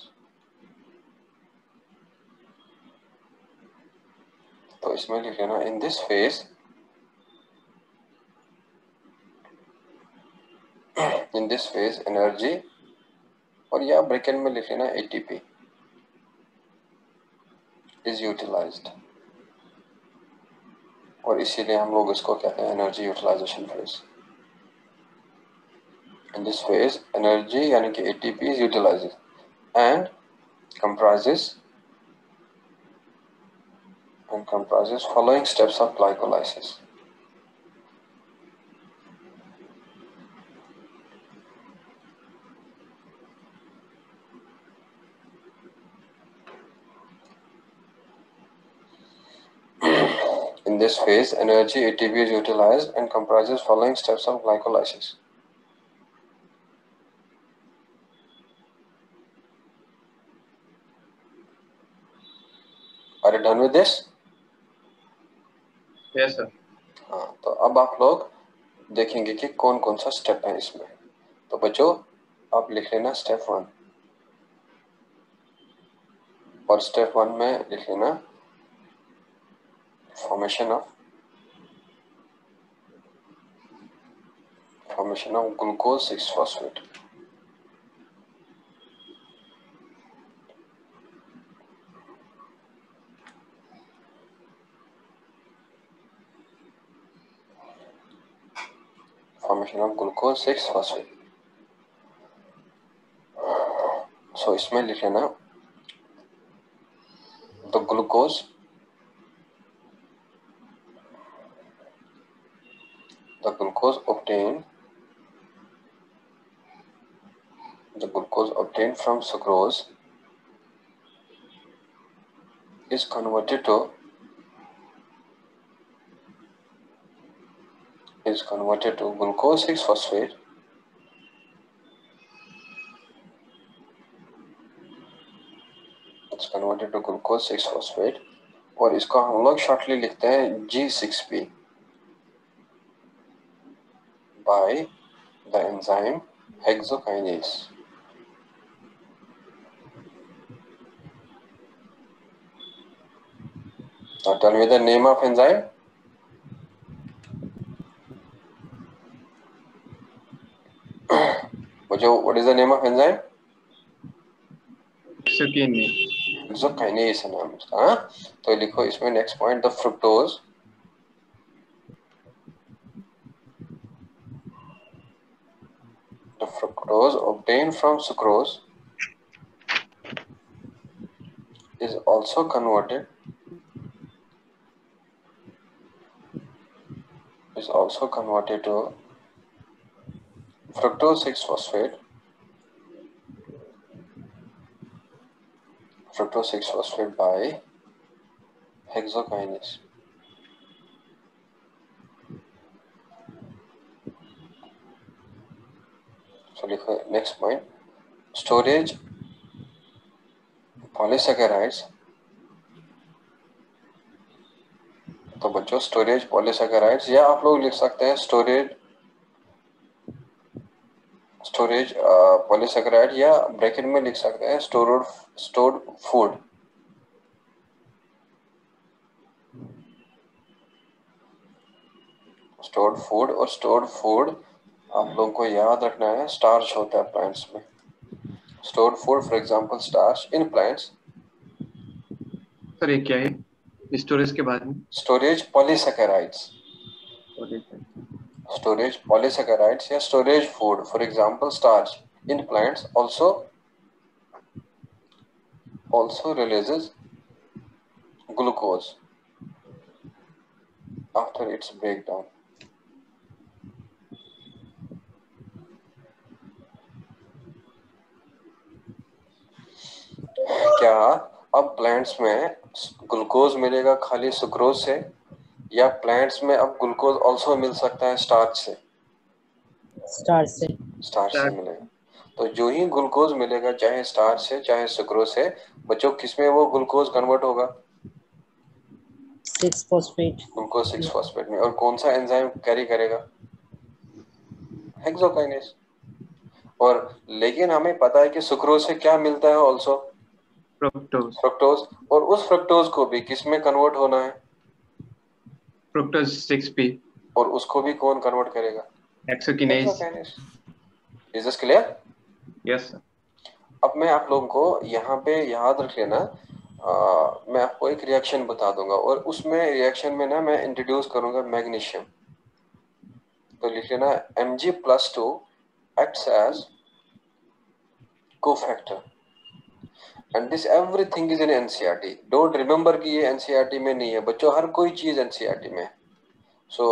तो इसमें लिख लेना इन दिस फेज एनर्जी, और या ब्रैकेट में लिख लेना एटीपी इज यूटिलाइज्ड, और इसीलिए हम लोग इसको कहते हैं energy utilization phase. In this phase energy यानी कि ATP is utilized and comprises following steps of glycolysis. In this phase, energy ATP is utilized and comprises following steps of glycolysis. Are you done with this? Yes, sir. हाँ, तो अब आप लोग देखेंगे कि कौन कौन सा स्टेप है इसमें। तो बच्चों आप लिख लेना स्टेप 1, और स्टेप 1 में लिख लेना formation of glucose 6-phosphate। Formation of glucose 6-phosphate। सो इसमें लिख लेना the glucose obtained from sucrose is converted to glucose 6-phosphate और इसको हम लोग शॉर्टली लिखते हैं G6P by the enzyme hexokinase. Now tell me the name of enzyme. What is the name of enzyme? Hexokinase है नाम इसका। हाँ, तो लिखो इसमें next point, the fructose obtained from sucrose is also converted to fructose 6-phosphate by hexokinase. So लिखो next point, storage polysaccharides. तो बच्चों स्टोरेज पॉलीसैकेराइड्स, या आप लोग लिख सकते हैं स्टोरेज पॉलीसैकेराइड, या ब्रैकेट में लिख सकते हैं स्टोर्ड फूड। और स्टोर्ड फूड आप लोगों को याद रखना है, स्टार्च होता है प्लांट्स में। Stored food for example starch in plants. Sir ये क्या है स्टोरेज के बाद में? स्टोरेज पॉलीसैकेराइड्स या storage food for example starch in plants also releases glucose after its breakdown. क्या अब प्लांट्स में ग्लूकोज मिलेगा खाली सुक्रोज से, या प्लांट्स में अब ग्लूकोज ऑल्सो मिल सकता है स्टार्च से? स्टार्च से मिलेगा। तो जो ही ग्लूकोज मिलेगा चाहे स्टार्च से चाहे सुक्रोज से, बच्चों किसमें वो ग्लूकोज कन्वर्ट होगा? 6-phosphate 6-phosphate में। और कौन सा एंजाइम कैरी करेगा? हेक्सोकाइनेस। और लेकिन हमें पता है कि सुक्रोज से क्या मिलता है ऑल्सो? फ्रुक्टोज। और उस फ्रुक्टोज को भी किसमें कन्वर्ट होना है? Fructose 6P। और उसको भी कौन कन्वर्ट करेगा? Hexokinase. Is this clear? Yes sir. अब मैं आप लोगों को यहाँ पे याद रख लेना, मैं आपको एक रिएक्शन बता दूंगा और उसमें रिएक्शन में ना मैं इंट्रोड्यूस करूंगा मैग्नीशियम। तो लिख लेना Mg+2 acts as cofactor and this everything is in NCERT. Don't remember कि ये NCERT में नहीं है बच्चों, हर कोई चीज NCERT में। So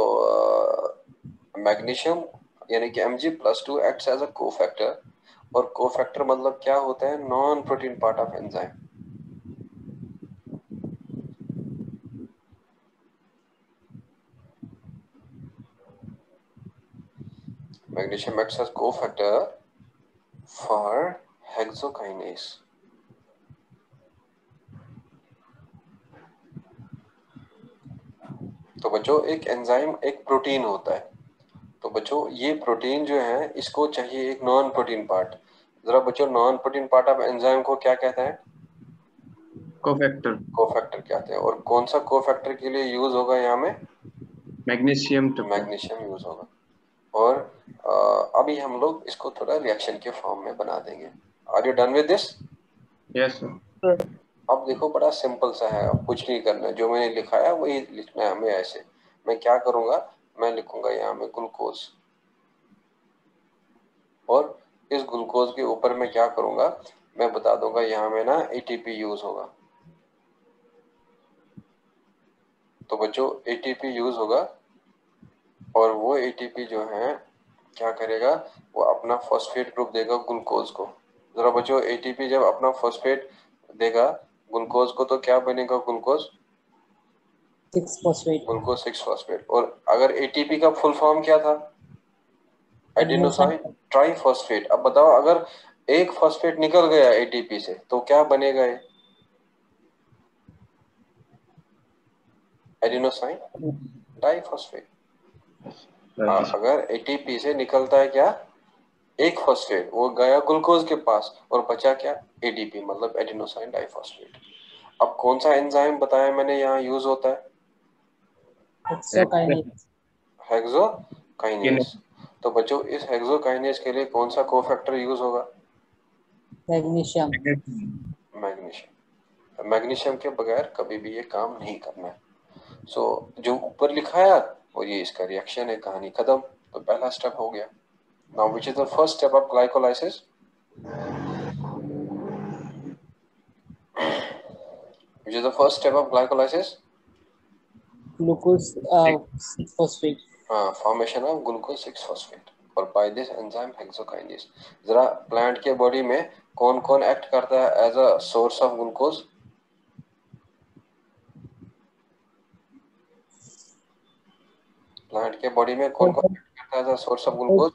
मैग्नीशियम यानी कि Mg+2 acts as a cofactor, और कोफैक्टर मतलब क्या होता है? Non protein part of enzyme. Magnesium acts as cofactor for hexokinase. तो बच्चों एक एंजाइम एक प्रोटीन होता है, तो बच्चों ये प्रोटीन जो है इसको चाहिए एक नॉन प्रोटीन पार्ट। जरा बच्चों non protein part of enzyme को क्या कहते हैं? कोफैक्टर कहते हैं। और कौन सा कोफैक्टर के लिए यूज होगा यहाँ में? मैग्नीशियम यूज होगा। और अभी हम लोग इसको थोड़ा रिएक्शन के फॉर्म में बना देंगे। Are you done with this? Yes sir. अब देखो बड़ा सिंपल सा है, अब कुछ नहीं करना है, जो मैंने लिखा है वही लिखना है हमें। ऐसे मैं क्या करूंगा, मैं लिखूंगा यहाँ में ग्लूकोज, और इस ग्लूकोज के ऊपर मैं क्या करूंगा, मैं बता दूंगा यहाँ में ना ATP यूज होगा। तो बच्चों ATP यूज होगा, और वो ATP जो है क्या करेगा, वो अपना फॉस्फेट ग्रुप देगा ग्लूकोज को। जरा बच्चों ATP जब अपना फॉस्फेट देगा ग्लूकोज को तो क्या बनेगा? Glucose 6-phosphate। और अगर ATP का फुल फॉर्म क्या था? Adenosine triphosphate. अब बताओ अगर एक फॉस्फेट निकल गया ATP से तो क्या बनेगा? ये एडिनोसाइन डाइफॉस्फेट। अगर एटीपी से निकलता है क्या, एक फॉस्फेट, वो गया ग्लूकोज के पास और बचा क्या, एडीपी, मतलब एडिनोसाइन डाइफॉस्फेट। अब कौन सा एंजाइम बताया मैंने यहाँ यूज होता है, हेक्सोकाइनेज। हेक्सोकाइनेज। तो बच्चों इस हेक्सोकाइनेज के लिए कौन सा कोफैक्टर यूज होगा, मैग्नीशियम। मैग्नीशियम। मैग्नीशियम के बगैर कभी भी ये काम नहीं करना है। सो जो ऊपर लिखा है और ये इसका रिएक्शन है, कहानी खत्म। तो पहला स्टेप हो गया। Now which is the first step of glycolysis, which is the first step of glycolysis, glucose 6 phosphate. Formation of glucose 6 phosphate और बाय दिस एंजाइम हेक्सोकाइनेज। जरा प्लांट के बॉडी में कौन कौन एक्ट करता है as a source of glucose, plant के body में कौन कौन एक्ट करता है as a source of glucose,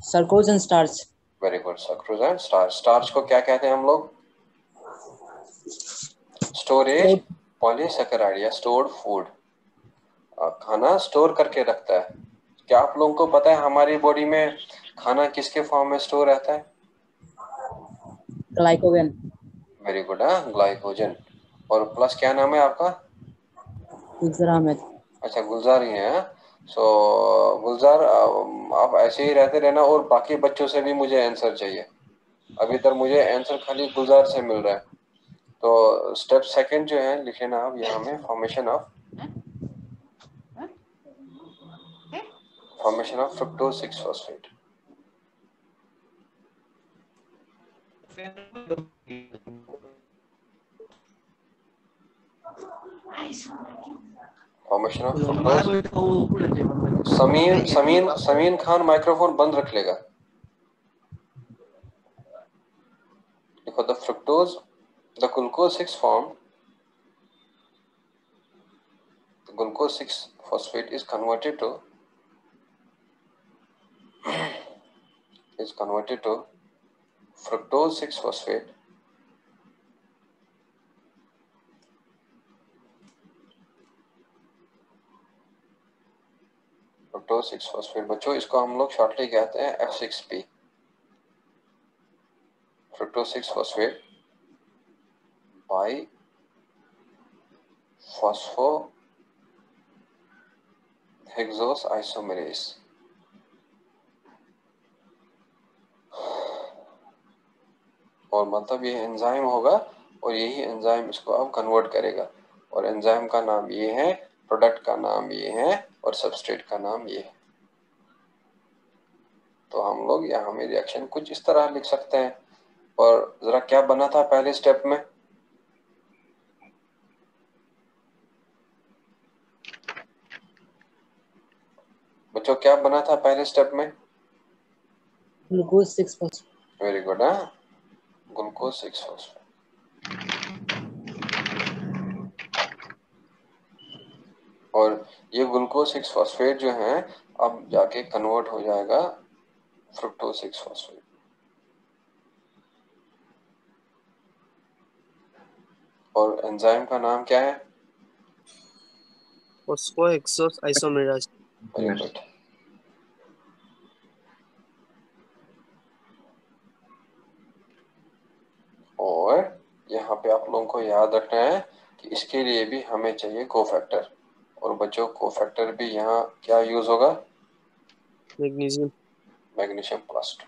sucrose and starch. Very good, sucrose and starch. Starch को क्या कहते हैं हम लोग, स्टोरेज पॉलीसैकेराइड या स्टोर्ड फूड, खाना स्टोर करके रखता है। क्या आप लोगों को पता है हमारी बॉडी में खाना किसके फॉर्म में स्टोर रहता है, ग्लाइकोजन। Very good, glycogen. और प्लस क्या नाम है आपका, गुलजार अहमद। अच्छा गुलजार ही है। सो गुलजार, आप ऐसे ही रहते रहना और बाकी बच्चों से भी मुझे आंसर चाहिए। अभी तक मुझे आंसर खाली गुलजार से मिल रहा है। तो स्टेप सेकंड जो है लिख लेना आप यहाँ में, formation of fructose 6 phosphate. Formation of fructose. Sameen Khan microphone बंद रख लेगा। देखो, the fructose, the glucose 6 form, the glucose 6 phosphate is converted to fructose 6 phosphate fructose 6 phosphate। बच्चों इसको हम लोग शॉर्टली कहते हैं F6P, fructose 6 phosphate by phosphohexose isomerase। और मतलब ये एंजाइम होगा और यही एंजाइम इसको अब कन्वर्ट करेगा। और एंजाइम का नाम ये है, प्रोडक्ट का नाम ये है और सबस्ट्रेट का नाम ये है। तो हम लोग यहाँ में रिएक्शन कुछ इस तरह लिख सकते हैं। और जरा क्या बना था पहले स्टेप में, बच्चों क्या बना था पहले स्टेप में, glucose 6 phosphate. Very good, glucose 6 phosphate. और ये ग्लूकोज 6 फॉस्फेट जो है अब जाके कन्वर्ट हो जाएगा फ्रुक्टोज 6 फॉस्फेट। और एंजाइम का नाम क्या है, फॉस्फोहेक्सोस आइसोमेराज। Very good. और यहाँ पे आप लोगों को याद रखना है कि इसके लिए भी हमें चाहिए कोफैक्टर। और बच्चों कोफैक्टर भी यहाँ क्या यूज होगा, मैग्नीशियम। Magnesium plus 2।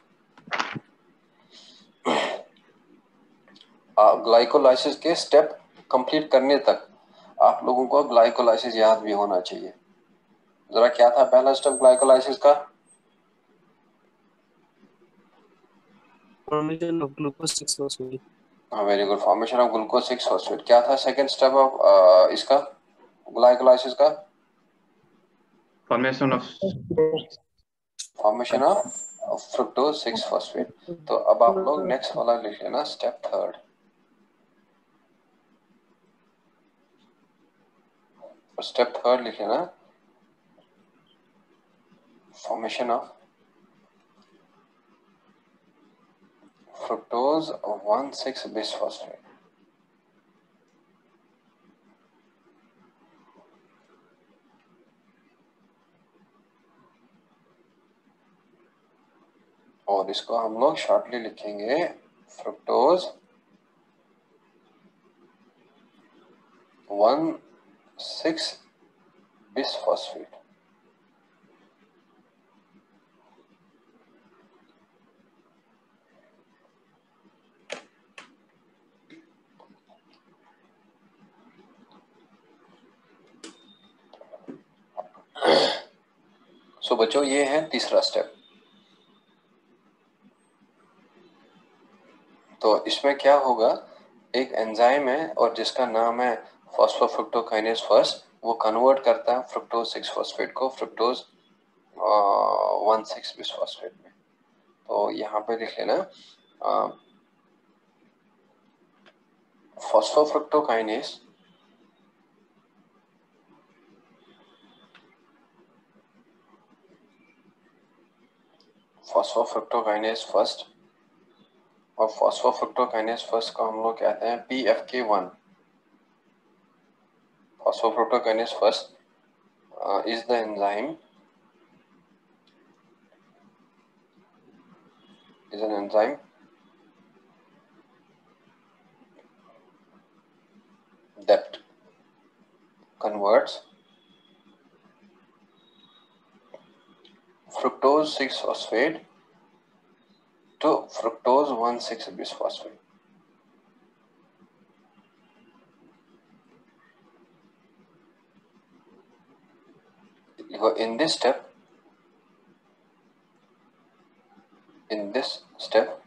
ग्लाइकोलाइसिस के स्टेप कंप्लीट करने तक आप लोगों को ग्लाइकोलाइसिस याद भी होना चाहिए। जरा क्या था पहला स्टेप ग्लाइकोलाइसिस का, formation of glucose 6 phosphate. Very good, formation of glucose 6 phosphate. क्या था सेकंड स्टेप ऑफ इसका ग्लाइकोलाइसिस का, फॉर्मेशन ऑफ फ्रुक्टोज 6 फॉस्फेट। तो अब आप लोग नेक्स्ट वाला लिख लेना, स्टेप थर्ड। स्टेप थर्ड लिख लेना, फॉर्मेशन ऑफ फ्रुक्टोज 1,6 बिसफॉस्फेट। और इसको हम लोग शॉर्टली लिखेंगे फ्रुक्टोज 1,6-बिसफॉस्फेट। सो बच्चों ये है तीसरा स्टेप। तो इसमें क्या होगा, एक एंजाइम है और जिसका नाम है फॉस्फोफ्रुक्टोकाइनेज फर्स्ट, वो कन्वर्ट करता है फ्रुक्टोज 6 फॉस्फेट को फ्रुक्टोज 1,6-बिसफॉस्फेट में। तो यहाँ पे लिख लेना फॉस्फोफ्रुक्टोकाइनेज फर्स्ट, और फॉस्फोफ्रुक्टोकाइनेज फर्स्ट को हम लोग कहते हैं PFK1। Phosphofructokinase first is the enzyme that converts fructose 6-phosphate to fructose 1,6-bisphosphate. In this step,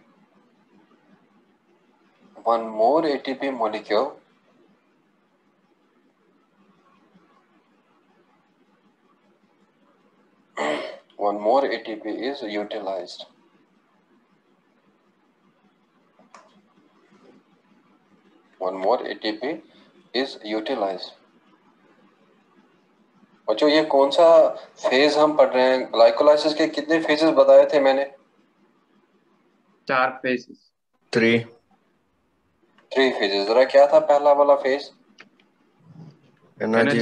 one more ATP molecule is utilized. बच्चों ये कौन सा फेज हम पढ़ रहे हैं? ग्लाइकोलाइसिस के कितने फेजेस बताए थे मैंने? 4 फेजेस। 3 फेजेस। जरा क्या था पहला वाला फेज? Energy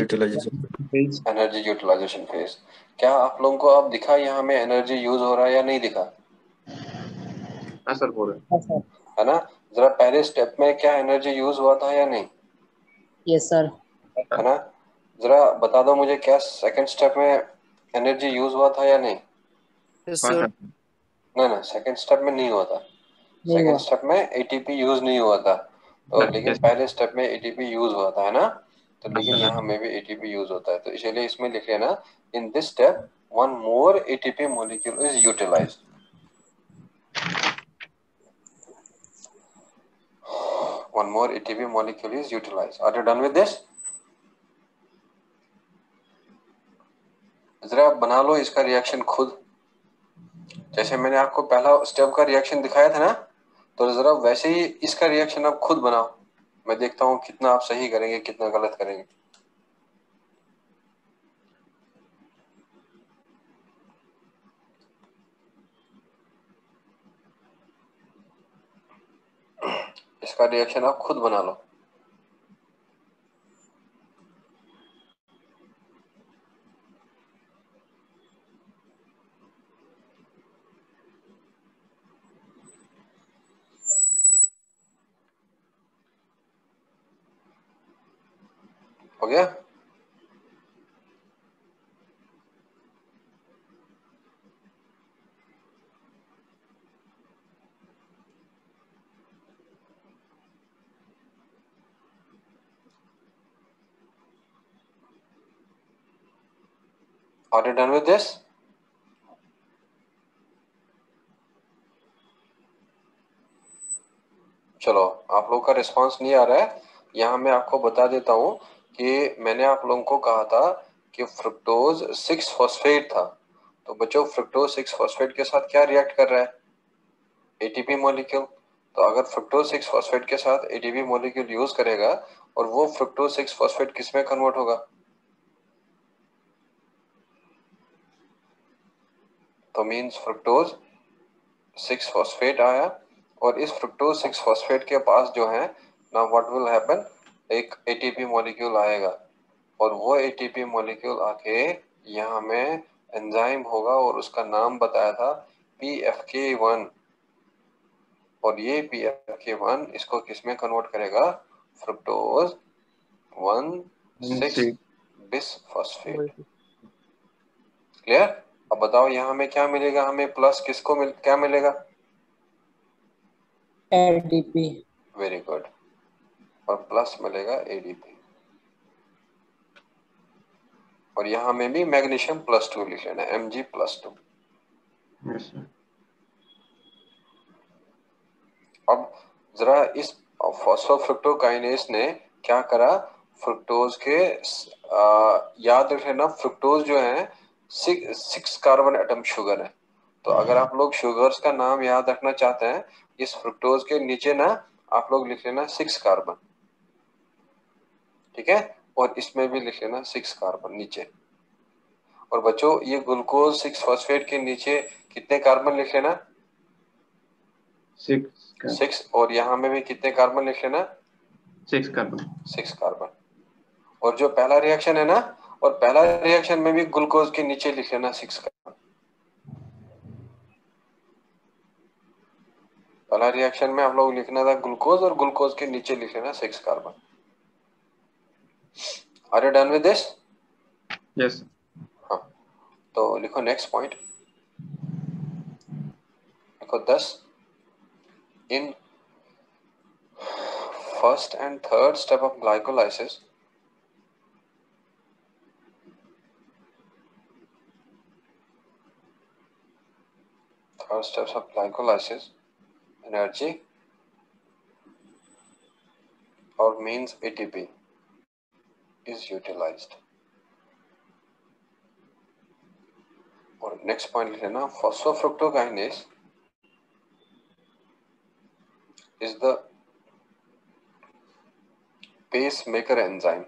utilization phase. क्या आप लोगों को अब दिखा यहाँ में एनर्जी यूज हो रहा है या नहीं दिखा? असर हो रहा है ना? जरा पहले स्टेप में क्या एनर्जी यूज हुआ था या नहीं? Yes sir. है ना? जरा बता दो मुझे, क्या सेकंड स्टेप में एनर्जी यूज हुआ था या नहीं? Yes, है। sir. ना सेकंड स्टेप में नहीं हुआ था। सेकंड स्टेप में एटीपी यूज नहीं हुआ था। तो लेकिन पहले स्टेप में एटीपी यूज हुआ था, है ना? तो लेकिन यहाँ में भी एटीपी यूज होता है। तो इसलिए इसमें लिख लेना, in this step one more ATP molecule is utilized. One more ATP molecule is utilized. Are you done with this? जरा बना लो इसका रिएक्शन खुद। जैसे मैंने आपको पहला स्टेप का रिएक्शन दिखाया था ना, तो जरा वैसे ही इसका रिएक्शन आप खुद बनाओ। मैं देखता हूँ कितना आप सही करेंगे, कितना गलत करेंगे। इसका रिएक्शन आप खुद बना लो। हो गया? Are you done with this? चलो, आप लोगों का रिस्पांस नहीं आ रहा है। यहाँ मैं आपको बता देता हूँ कि मैंने आप लोगों को कहा था कि फ्रुक्टोज 6 फॉस्फेट था। तो बच्चों फ्रुक्टोज 6 फॉस्फेट के साथ क्या रिएक्ट कर रहा है? ATP molecule. तो अगर फ्रुक्टोज 6 फॉस्फेट के साथ एटीपी मॉलिक्यूल यूज करेगा और वो फ्रुक्टोज 6 फॉस्फेट किस में कन्वर्ट होगा? तो मींस फ्रुक्टोज 6 फॉस्फेट आया और इस फ्रुक्टोज 6 फॉस्फेट के पास जो है ना, व्हाट विल हैपन, एक एटीपी मॉलिक्यूल आएगा और वो एटीपी मॉलिक्यूल आके यहाँ में एंजाइम होगा और उसका नाम बताया था PFK1 और ये PFK1 इसको किसमें कन्वर्ट करेगा? Fructose 1,6 bisphosphate. क्लियर? अब बताओ यहाँ में क्या मिलेगा हमें? प्लस किसको क्या मिलेगा? ADP। Very good. और प्लस मिलेगा ADP। और यहाँ में भी मैग्नीशियम +2 लिख लेना, Mg+2। Yes sir. अब जरा इस फॉस्फोफ्रुक्टोकाइनेस ने क्या करा? फ्रुक्टोज के याद रख लेना, फ्रुक्टोज जो है 6 कार्बन एटम शुगर है। तो अगर आप लोग शुगर्स का नाम याद रखना चाहते हैं, इस फ्रुक्टोज के नीचे ना आप लोग लिख लेना 6 कार्बन, ठीक है? और इसमें भी लिख लेना 6 कार्बन नीचे। और बच्चों ये ग्लूकोज 6 फॉस्फेट के नीचे कितने कार्बन लिख लेना? 6। और यहाँ में भी कितने कार्बन लिख लेना? 6 कार्बन। 6 कार्बन। और जो पहला रिएक्शन है ना, और पहला रिएक्शन में भी ग्लूकोज के नीचे लिख लेना 6 कार्बन। पहला रिएक्शन में आप लोग लिखना था ग्लूकोज, और ग्लूकोज के नीचे लिख लेना 6 carbon. Are you done with this? Yes. हाँ, तो लिखो नेक्स्ट पॉइंट, लिखो 10। In first and third step of glycolysis, third steps of glycolysis, energy or means ATP is utilized. और नेक्स्ट पॉइंट लिख लेना, phosphofructokinase is the pacemaker enzyme.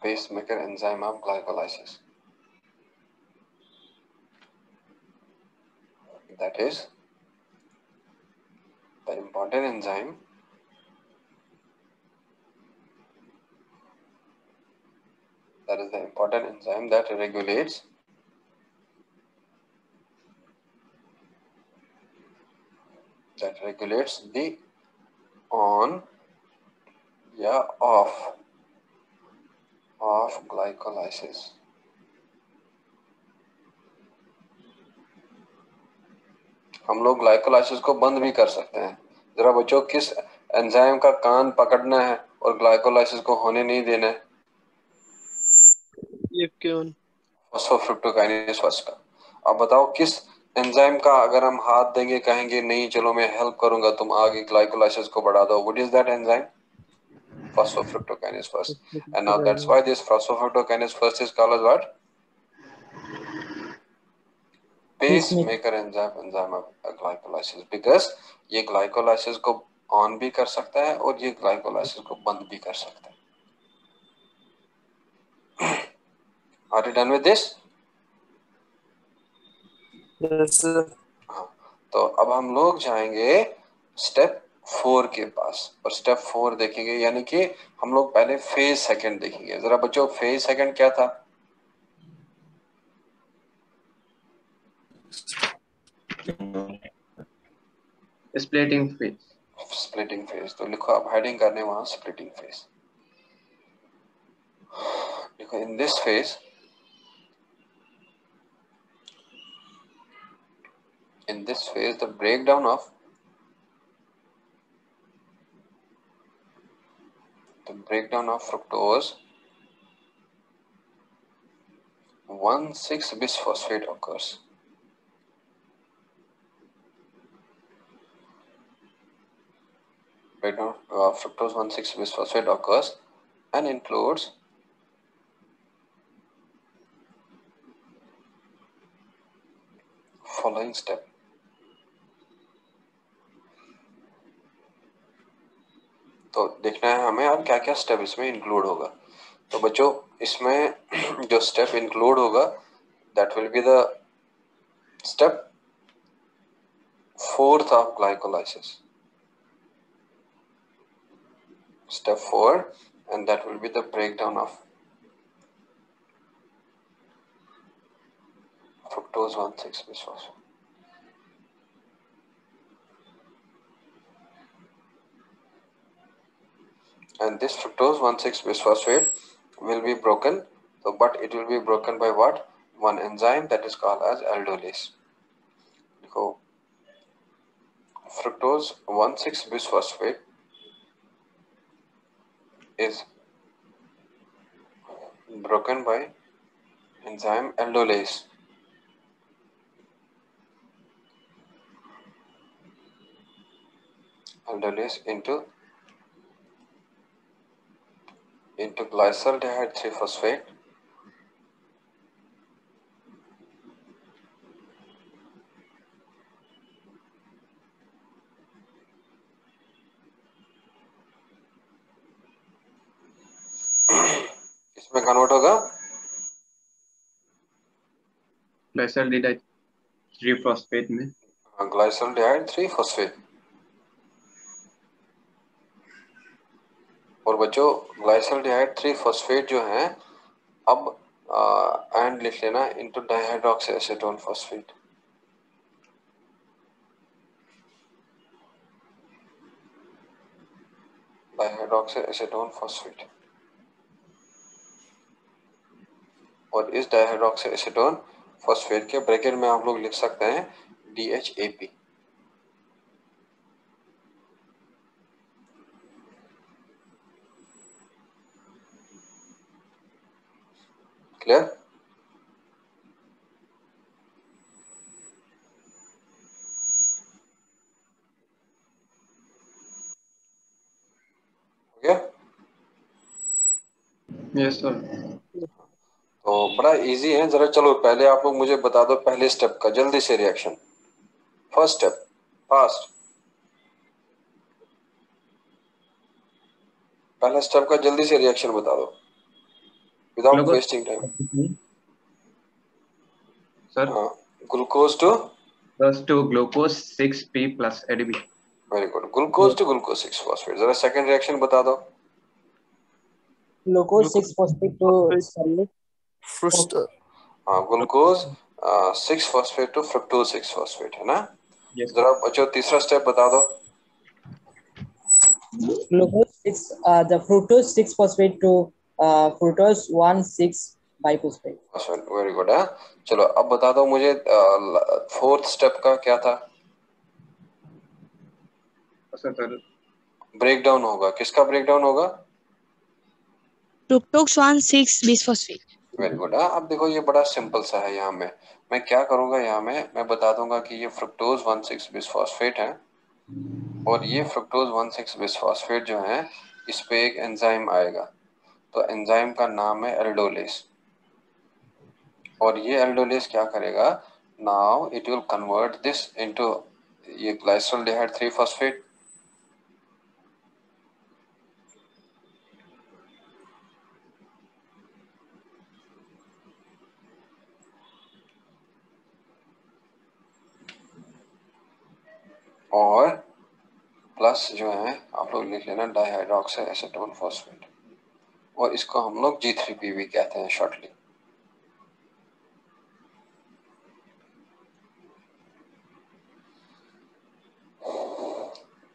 Pacemaker enzyme of glycolysis. That is the important enzyme that regulates the on या off of glycolysis. हम लोग glycolysis को बंद भी कर सकते हैं। जरा बच्चों किस एंजाइम का कान पकड़ना है और ग्लाइकोलाइसिस को होने नहीं देना है? PFK1। फॉस्फोफ्रुक्टोकाइनेस फर्स्ट का। अब बताओ किस एंजाइम का अगर हम हाथ देंगे, कहेंगे नहीं चलो मैं हेल्प करूंगा, तुम आगे ग्लाइकोलाइसिस को बढ़ा दो, what is that enzyme? Phosphofructokinase first. And now that's why this phosphofructokinase first is called as what? Pacemaker enzyme of glycolysis, because ये glycolysis को ऑन भी कर सकता है और ये glycolysis को बंद भी कर सकता है। Are you done with this? Yes sir। हाँ, तो अब हम लोग जाएंगे स्टेप 4 के पास, और स्टेप 4 देखेंगे, यानी कि हम लोग पहले फेज सेकंड देखेंगे। जरा बच्चों फेज सेकंड क्या था? Splitting phase. Splitting phase. तो लिखो, आप हेडिंग करने वहां स्प्लिटिंग फेज लिखो। इन this phase, the breakdown of fructose 1,6-bisphosphate occurs. Breakdown of fructose 1,6-bisphosphate occurs and includes following step. तो देखना है हमें अब क्या क्या स्टेप इसमें इंक्लूड होगा। तो बच्चों इसमें जो स्टेप इंक्लूड होगा, that will be the step 4th of glycolysis. Step 4, and that will be the breakdown of fructose 1,6-bisphosphate. And this fructose 1,6-bisphosphate will be broken, so but it will be broken by what? One enzyme that is called as aldolase. So fructose 1,6-bisphosphate is broken by enzyme aldolase. Aldolase into glyceraldehyde 3-phosphate इसमें convert होगा glyceraldehyde 3-फॉस्फेट में, ग्लाइसरल्डेहाइड 3-फॉस्फेट। और बच्चों ग्लाइसरल्डेहाइड 3-फॉस्फेट जो है, अब and लिख लेना into dihydroxy acetone phosphate. Dihydroxy acetone phosphate. और इस डाइहाइड्रोक्सी एसीटोन फॉस्फेट के ब्रैकेट में आप लोग लिख सकते हैं DHAP। क्लियर? हो गया? Yes sir. तो बड़ा इजी है। जरा चलो पहले आप लोग मुझे बता दो पहले स्टेप का जल्दी से रिएक्शन। First step fast. पहला स्टेप का जल्दी से रिएक्शन बता दो without wasting time. Sir glucose to glucose 6P plus ADP। Very good. Glucose to glucose six phosphate. जरा सेकंड रिएक्शन बता दो। Glucose six phosphate to First, glucose six phosphate to fructose six phosphate, है ना? यस जरा बच्चों तीसरा स्टेप बता दो। glucose 6 the fructose 6-phosphate to fructose 1,6-biphosphate। Very good है। चलो अब बता दो मुझे फोर्थ स्टेप का क्या था? सर ब्रेकडाउन होगा। किसका ब्रेकडाउन होगा? fructose 1,6-bisphosphate। वेरी गुड है। अब देखो ये बड़ा सिंपल सा है। यहाँ में मैं क्या करूंगा, यहाँ में मैं बता दूंगा कि ये फ्रुक्टोज 1,6-बिसफॉस्फेट है और ये फ्रुक्टोज 1,6-बिसफॉस्फेट जो है इस पे एक एंजाइम आएगा। तो एंजाइम का नाम है एल्डोलेस और ये एल्डोलेस क्या करेगा? Now it will convert this into ये ग्लाइसरल्डेहाइड 3-फॉस्फेट और प्लस जो है आप लोग लिख लेना डाइहाइड्रोक्सी एसीटोन फॉस्फेट और इसको हम लोग G3P भी कहते हैं शॉर्टली।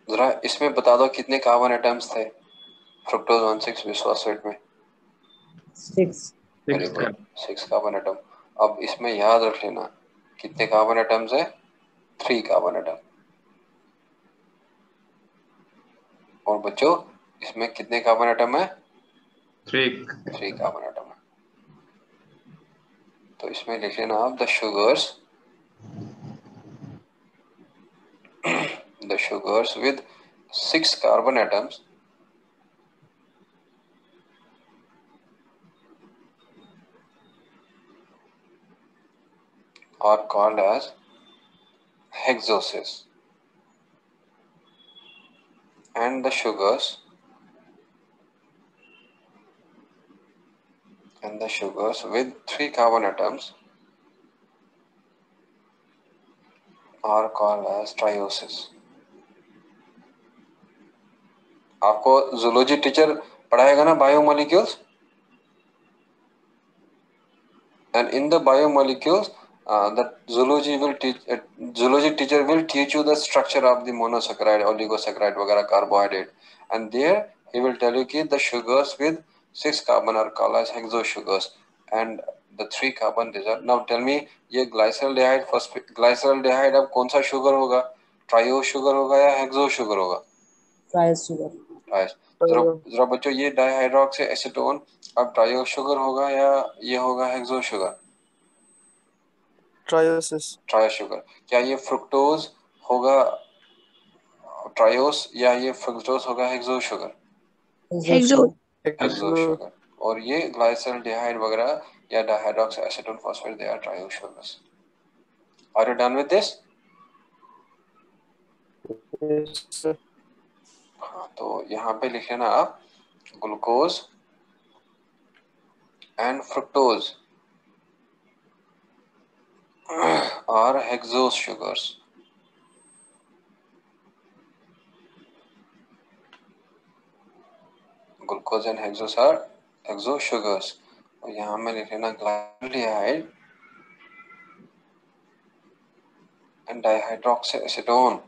जरा इसमें बता दो कितने कार्बन एटम्स थे फ्रुक्टोज 1,6-बिसफॉस्फेट में? 6। Very good, 6 carbon atom. अब इसमें याद रख लेना कितने कार्बन एटम्स है? 3 कार्बन एटम। और बच्चों इसमें कितने कार्बन एटम है? 3 कार्बन एटम है। तो इसमें लिख लेना आप the sugars with 6 carbon atoms are called as hexoses and the sugars with 3 carbon atoms are called as trioses। आपको जूलॉजी टीचर पढ़ाएगा ना biomolecules, and in the biomolecules The zoology teacher will teach you the structure of the monosaccharide, oligosaccharide वगैरह carbohydrate, and there he will tell you कि the sugars with 6 carbon are called as hexosugars and the 3 carbon these are. Now tell me ये glyceraldehyde phosphate glyceraldehyde अब कौन सा sugar होगा, triose sugar होगा या hexose sugar होगा? ट्राइस sugar. triose। जरा बच्चों ये डाइहाइड्रोक्सी एसीटोन अब triose sugar होगा या ये होगा hexose sugar? Triosis. Triose sugar. क्या ये फ्रुक्टोज होगा ट्रायोस या ये फ्रुक्टोज होगा hexose sugar? Hexo. Hexose sugar. और ये ग्लाइसरल्डिहाइड वगैरह या dihydroxy acetone phosphate they are triose sugars. Are you done with this? Yes, sir. हाँ, तो यहाँ पे लिख लेना आप glucose and fructose are hexose sugars. Glucose and hexose are hexose sugars. और यहाँ में लिख लेना ग्लाइसरल्डिहाइड and dihydroxyacetone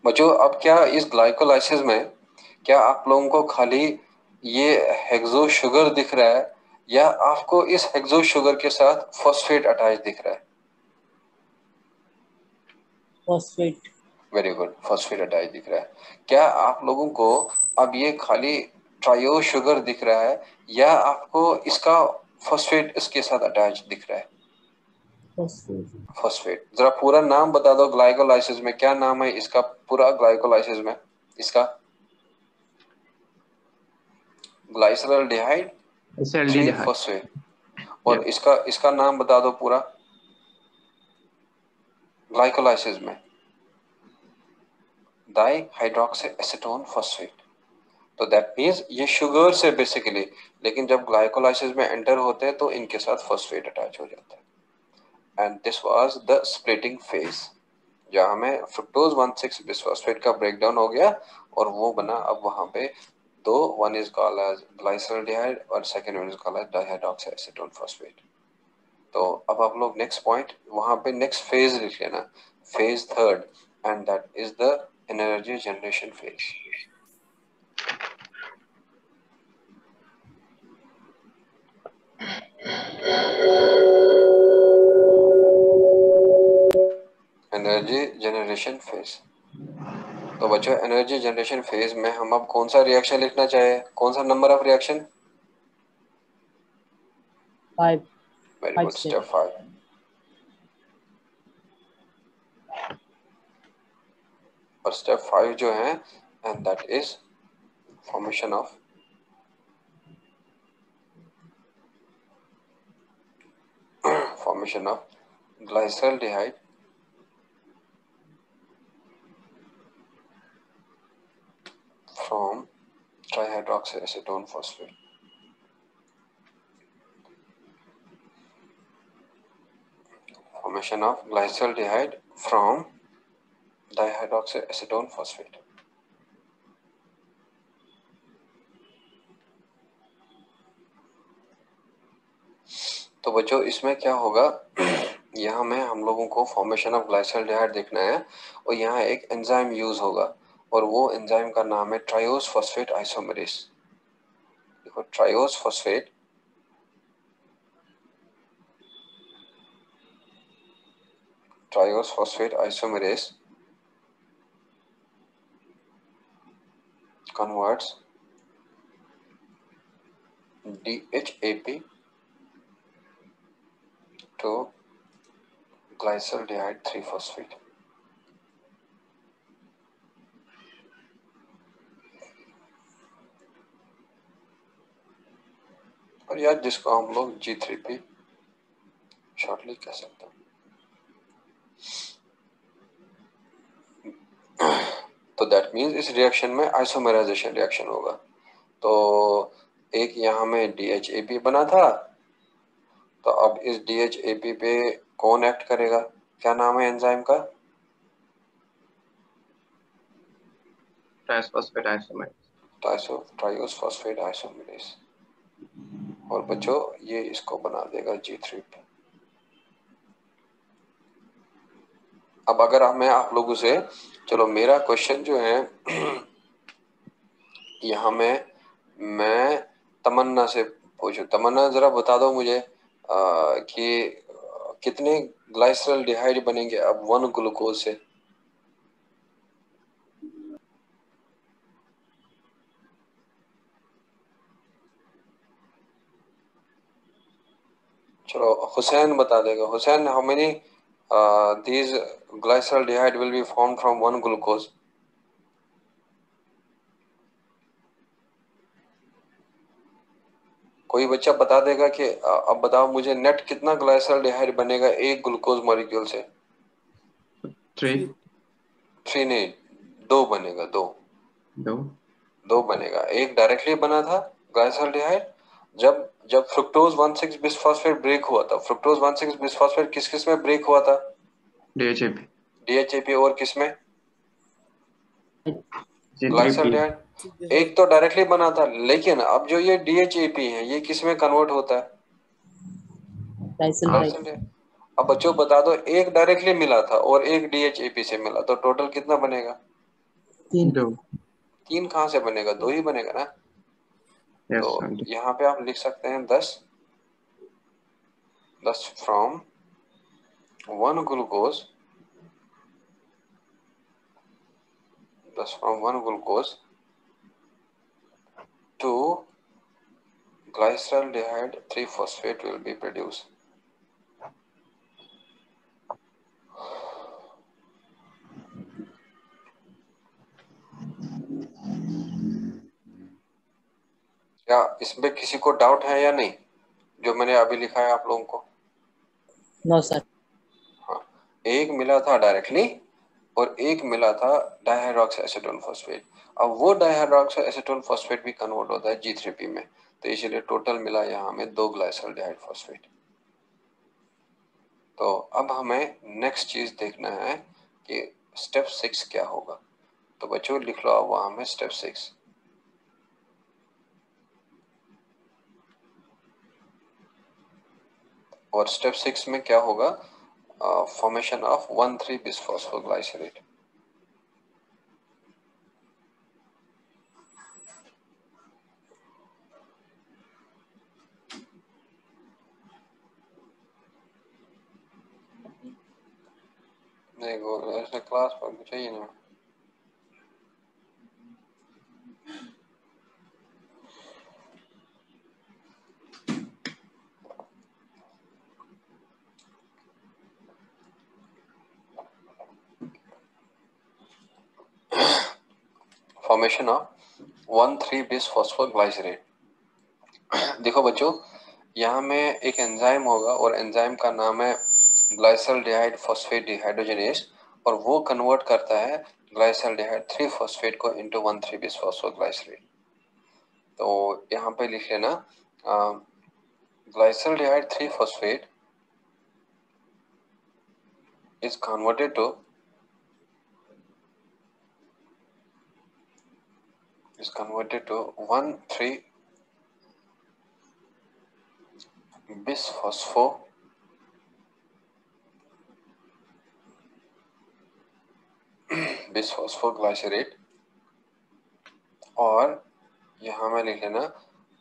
बच्चों अब क्या इस ग्लाइकोलाइसिस में क्या आप लोगों को खाली ये हेक्सो शुगर दिख रहा है या आपको इस हेक्सो शुगर के साथ फॉस्फेट अटैच दिख रहा है? Phosphate. Very good, phosphate attach दिख रहा है। क्या आप लोगों को अब ये खाली ट्रायो शुगर दिख रहा है या आपको इसका फॉस्फेट इसके साथ अटैच दिख रहा है? फॉस्फेट। जरा पूरा नाम बता दो ग्लाइकोलाइसिस में, क्या नाम है इसका पूरा ग्लाइकोलाइसिस में? इसका ग्लाइसरल्डिहाइड 3-फॉस्फेट। और इसका नाम बता दो पूरा ग्लाइकोलाइसिस में, डाइहाइड्रोक्सी एसीटोन फॉस्फेट। तो दैट मींस ये शुगर से बेसिकली, लेकिन जब ग्लाइकोलाइसिस में एंटर होते हैं तो इनके साथ फॉस्फेट अटैच हो जाता है। And this was the splitting phase जहां में फ्रुक्टोज 1,6 बिसफॉस्फेट का ब्रेकडाउन हो गया और वो बना अब वहां पे दो, one is called as glyceraldehyde और second one is called as dihydroxy acetone phosphate. तो अब आप लोग नेक्स्ट पॉइंट वहां पे नेक्स्ट फेज लिख लेना, phase third, and that is the energy generation phase. Energy generation phase. तो बच्चों एनर्जी जनरेशन फेज में हम अब कौन सा रिएक्शन लिखना चाहे, कौन सा number of reaction? 5। Very good, step 5। और स्टेप 5 जो है and that is formation of glyceraldehyde from trihydroxyacetone phosphate. Formation of glyceraldehyde from dihydroxyacetone phosphate. तो बच्चों इसमें क्या होगा, यहाँ में हम लोगों को फॉर्मेशन ऑफ ग्लाइसरल्डिहाइड देखना है और यहाँ एक एंजाइम यूज होगा और वो एंजाइम का नाम है ट्रायोस फॉस्फेट आइसोमेरेस। देखो triose phosphate isomerase converts DHAP to glyceraldehyde 3-phosphate. और यार जिसको हम लोग G3P शॉर्टली कह सकते हैं। तो दैट मीन्स इस रिएक्शन में आइसोमेराइजेशन रिएक्शन होगा। तो एक यहाँ में DHAP बना था, तो अब इस DHAP पे कौन एक्ट करेगा? क्या नाम है एंजाइम का? Triphosphate isomerase. Triose phosphate isomerase. और बच्चों ये इसको बना देगा G3P। अब अगर मैं आप लोगों से, चलो मेरा क्वेश्चन जो है यहाँ में मैं तमन्ना से पूछूं। तमन्ना जरा बता दो मुझे कि कितने ग्लाइसरल्डिहाइड बनेंगे अब 1 ग्लूकोज से? चलो हुसैन बता देगा। Hussain, how many these glyceraldehyde will be formed from 1 glucose? कोई बच्चा बता देगा कि अब बताओ मुझे नेट कितना ग्लाइसरल्डिहाइड बनेगा एक ग्लूकोज मॉलिक्यूल से? 3 नहीं, 2 बनेगा। 2 बनेगा। एक डायरेक्टली बना था ग्लाइसरल्डिहाइड जब फ्रुक्टोज 1,6 बिसफॉस्फेट ब्रेक हुआ था। फ्रुक्टोज 1,6 बिसफॉस्फेट किस में ब्रेक हुआ था? DHAP और किस में? ग्लाइसरल्डिहाइड। एक तो डायरेक्टली बना था, लेकिन अब जो ये DHAP है ये किस में कन्वर्ट होता है? ग्लाइसरल्डिहाइड। अब बच्चों बता दो, एक डायरेक्टली मिला था और एक DHAP से मिला, तो टोटल कितना बनेगा? 3 कहाँ से बनेगा? 2 ही बनेगा ना। तो यहाँ पे आप लिख सकते हैं 10 from 1 glucose, 10 from 1 glucose to glyceraldehyde 3-phosphate will be produced. क्या इसमें किसी को डाउट है या नहीं जो मैंने अभी लिखा है आप लोगों को? No sir. हाँ, एक मिला था डायरेक्टली और एक मिला था डाइहाइड्रोक्सी एसीटोन फॉस्फेट। अब वो डाइहाइड्रोक्सी एसीटोन फॉस्फेट भी कन्वर्ट होता है G3P में, तो इसीलिए टोटल मिला यहाँ में 2 ग्लाइसरल्डिहाइड फॉस्फेट। तो अब हमें नेक्स्ट चीज देखना है कि स्टेप 6 क्या होगा। तो बच्चों लिख लो आप वहां में स्टेप 6। और स्टेप 6 में क्या होगा? Formation of one three bisphosphoglycerate. नहीं ऐसे क्लास पर चाहिए ना। Formation of one three bisphosphoglycerate. देखो बच्चों, यहाँ में एक एंजाइम होगा और एंजाइम का नाम है ग्लाइसरल्डिहाइड फॉस्फेट डिहाइड्रोजनेज, और वो कन्वर्ट करता है ग्लाइसरल्डिहाइड 3-फॉस्फेट को इनटू 1,3-बिसफॉस्फोग्लाइसरेट। तो यहाँ पे लिख लेना ग्लाइसरल्डिहाइड 3-फॉस्फेट is converted to 1,3-बिसफॉस्फोग्लाइसरेट, और यहाँ में लिख लेना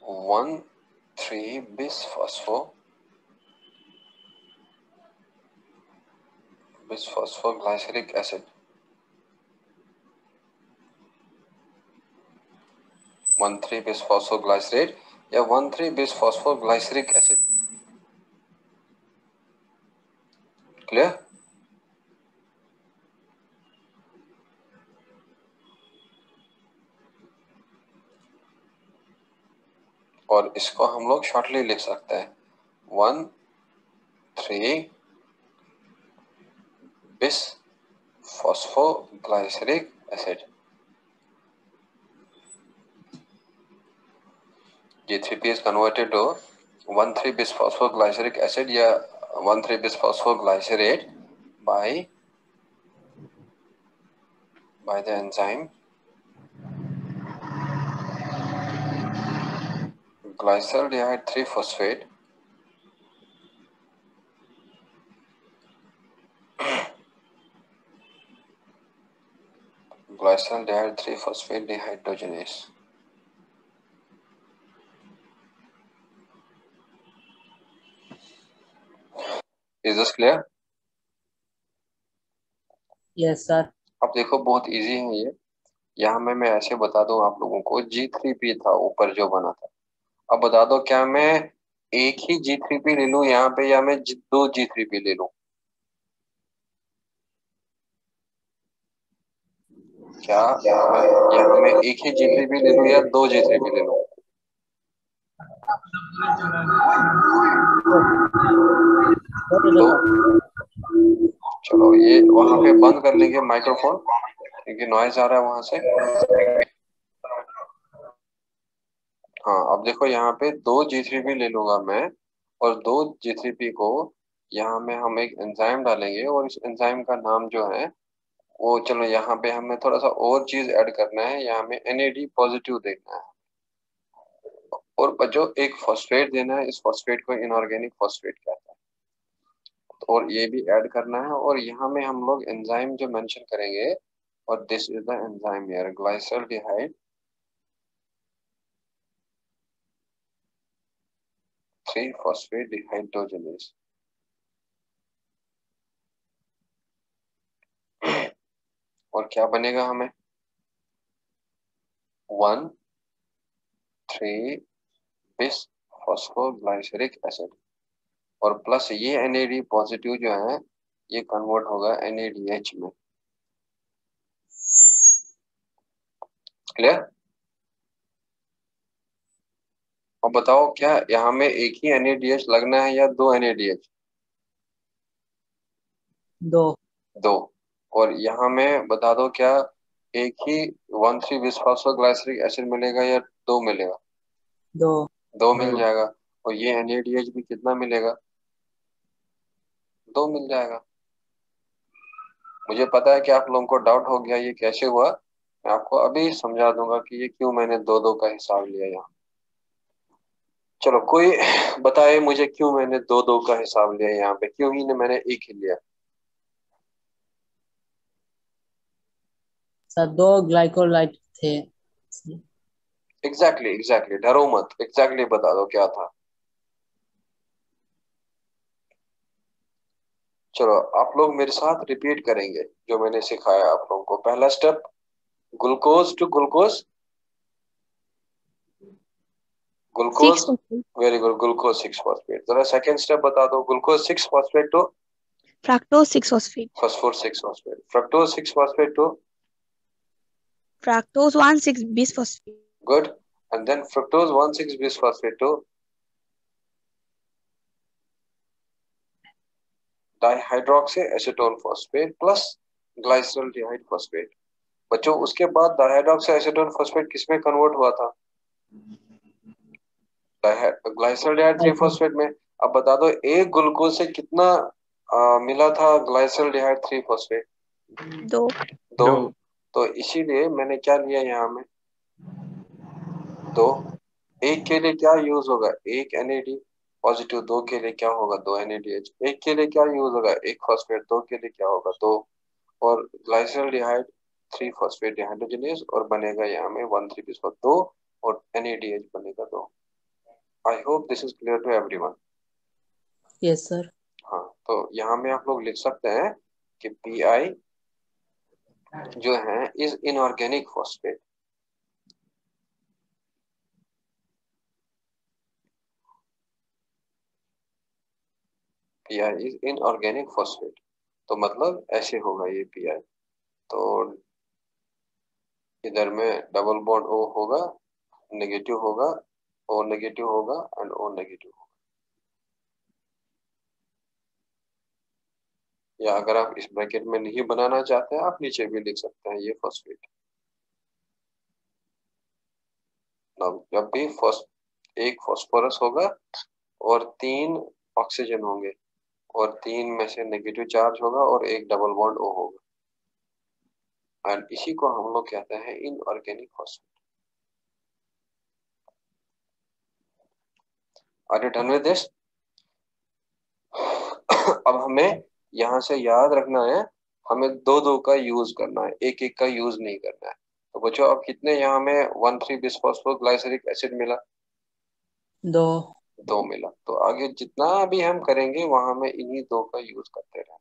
1,3-बिसफॉस्फोग्लाइसरिक एसिड। 1,3 bis phosphoglycerate या 1,3 bis phosphoglyceric acid. क्लियर? और इसको हम लोग शॉर्टली लिख सकते हैं 1,3 bis phosphoglyceric acid. G3P is converted to 1,3 bis phosphoglyceric acid या 1,3 bis phosphoglycerate by the enzyme glyceraldehyde 3-phosphate glyceraldehyde 3-phosphate dehydrogenase. Is this clear? Yes sir. अब देखो बहुत इजी है ये. यहाँ में मैं ऐसे बता दूं आप लोगों को G3P था ऊपर जो बना था. अब बता दो क्या मैं एक ही G3P ले लूं यहाँ पे या मैं दो G3P ले लूं? क्या यहाँ में एक ही G3P ले लूं या दो G3P ले लूं? तो चलो ये वहां पे बंद कर लेंगे माइक्रोफोन क्योंकि नॉइज आ रहा है वहां से. हाँ अब देखो यहाँ पे दो G3P ले लूंगा मैं और दो G3P को यहाँ में हम एक एंजाइम डालेंगे और इस एंजाइम का नाम जो है वो चलो यहाँ पे हमें थोड़ा सा और चीज ऐड करना है. यहाँ में NAD पॉजिटिव देखना है और बच्चों एक फॉस्फेट देना है. इस फॉस्फेट को इनऑर्गेनिक फॉस्फेट कहते हैं और ये भी ऐड करना है. और यहाँ में हम लोग एंजाइम जो मेंशन करेंगे और this is the enzyme here glyceraldehyde 3-phosphate dehydrogenase. और क्या बनेगा हमें 1,3 bis phosphoglyceric acid और प्लस ये NAD पॉजिटिव जो है ये कन्वर्ट होगा NADH में. क्लियर? अब बताओ क्या यहाँ में एक ही NADH लगना है या दो NADH? दो. और यहाँ में बता दो क्या एक ही 1,3 bis phosphoglyceric एसिड मिलेगा या दो मिलेगा? दो मिल जाएगा. और ये NADH भी कितना मिलेगा? दो मिल जाएगा. मुझे पता है कि आप लोगों को डाउट हो गया ये कैसे हुआ. मैं आपको अभी समझा दूंगा कि ये क्यों मैंने दो दो का हिसाब लिया यहाँ. चलो कोई बताए मुझे क्यों मैंने दो दो का हिसाब लिया यहाँ पे, क्यों ही मैंने एक ही लिया? सर दो ग्लाइकोलाइट थे. एग्जैक्टली डरो मत. एग्जैक्टली बता दो क्या था. चलो आप लोग मेरे साथ रिपीट करेंगे जो मैंने सिखाया आप लोगों को. पहला step glucose to glucose. Glucose very good. Glucose 6-phosphate. जरा सेकंड स्टेप बता दो. Glucose 6-phosphate to Fructose 6-phosphate. phosphorus 6-phosphate. Fructose 6-phosphate to Fructose 1,6-bisphosphate. good. And then fructose 1,6-bisphosphate to dihydroxyacetone phosphate plus glyceraldehyde phosphate. बच्चों उसके बाद डाइहाइड्रोक्सीएसीटोन phosphate किसमें convert हुआ था? ग्लाइसरल्डिहाइड 3-phosphate में. अब बता दो एक ग्लूकोज से कितना मिला था ग्लाइसरल्डिहाइड 3-phosphate? दो. तो इसीलिए मैंने क्या लिया यहाँ में दो. एक के लिए क्या यूज होगा? एक NAD पॉजिटिव. दो के लिए क्या होगा? दो NADH. एक के लिए क्या यूज होगा? एक फॉस्फेट. दो के लिए क्या होगा? दो. और ग्लाइसरल्डिहाइड 3-phosphate डिहाइड्रोजनेज और बनेगा यहाँ में 1,3 bis phosphate 2 और NADH बनेगा 2. I hope this is clear to everyone. Yes sir. हाँ तो यहाँ में आप लोग लिख सकते हैं कि PI जो है is inorganic phosphate. PI is inorganic phosphate, तो मतलब ऐसे होगा ये PI। तो इधर में डबल बॉन्ड O होगा, नेगेटिव होगा, O नेगेटिव होगा एंड O नेगेटिव होगा। या अगर आप इस ब्रैकेट में नहीं बनाना चाहते हैं, आप नीचे भी लिख सकते हैं ये फॉस्फेट। जब भी एक फॉस्फोरस होगा और 3 ऑक्सीजन होंगे और 3 में से नेगेटिव चार्ज होगा और एक डबल बॉन्ड O होगा, एंड इसी को हम लोग कहते हैं inorganic phosphate. Are you done with this? अब हमें यहाँ से याद रखना है, हमें दो दो का यूज करना है, एक एक का यूज नहीं करना है। तो बच्चों अब कितने यहाँ में 1,3-बिसफॉस्फोग्लाइसरिक एसिड मिला? 2 मिला। तो आगे जितना भी हम करेंगे वहां में इन्हीं 2 का यूज करते रहना।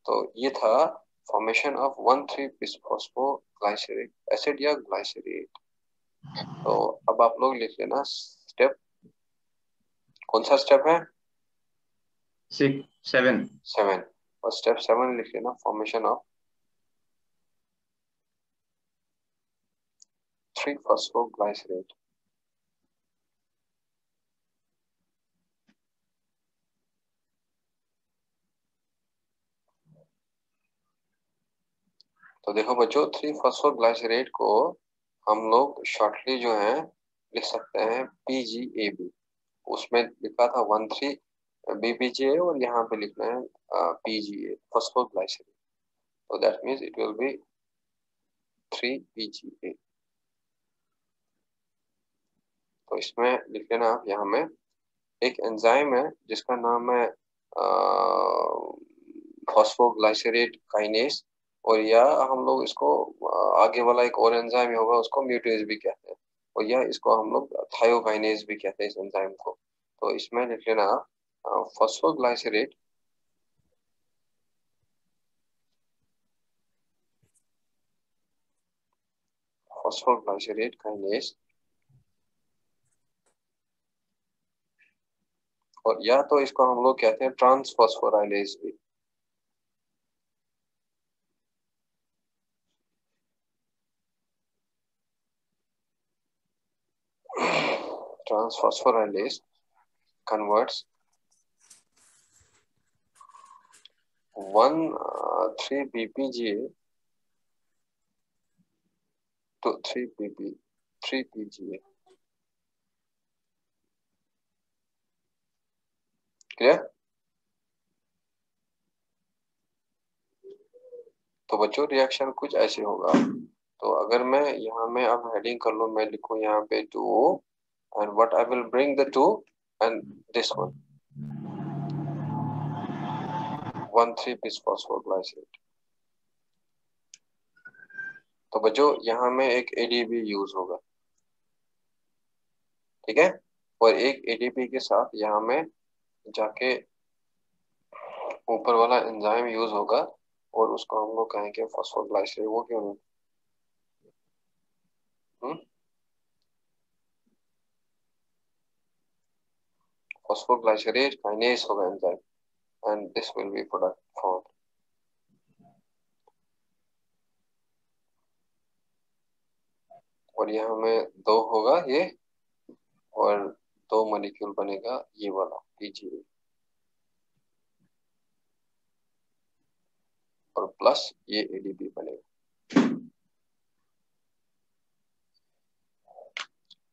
तो ये था फॉर्मेशन ऑफ 1,3-बिसफॉस्फोग्लाइसरिक एसिड या ग्लाइसरेट। तो अब आप लोग लिख लेना स्टेप, कौन सा स्टेप है? 7। और स्टेप 7 लिख लेना, फॉर्मेशन ऑफ 3-फॉस्फोग्लाइसरेट। तो देखो बच्चों, 3-फॉस्फोग्लाइसरेट को हम लोग शॉर्टली जो है लिख सकते हैं PGAB। उसमें लिखा था 1,3-BPGA और यहाँ पे लिखना है PGA, फॉस्फोग्लाइसरेट। तो that means it will B 3PGA। तो इसमें लिख लेना आप, यहाँ में एक एंजाइम है जिसका नाम है फॉस्फोग्लाइसरेट काइनेस, और या हम लोग इसको आगे वाला एक और एंजाइम होगा उसको म्यूटेज भी कहते हैं, और या इसको हम लोग थायोकाइनेज भी कहते हैं इस एंजाइम को। तो इसमें लिख लेना फॉस्फोग्लाइसरेट काइनेज, और या तो इसको हम लोग कहते हैं ट्रांसफॉस्फोराइलेज भी। Transphosphorylases converts 1,3-BPGA to 3PGA। Clear? तो बच्चों रिएक्शन कुछ ऐसे होगा। तो अगर मैं यहाँ में अब हेडिंग कर लूँ, मैं लिखूँ यहाँ पे 2 and what I will bring the 2 and this one 1,3-बिसफॉस्फोग्लाइसरेट। तो बच्चों यहाँ में एक ADP यूज होगा, ठीक है, और एक ADP के साथ यहाँ में जाके ऊपर वाला एंजाइम यूज होगा और उसको हम लोग कहेंगे फॉस्फोग्लाइसरेट। वो क्यों नहीं? Phosphoglycerate kinase होगा enzyme, and this will be product formed। और यहाँ में 2 होगा ये, और 2 मॉलिक्यूल बनेगा ये वाला PGA, और प्लस ये ADP बनेगा।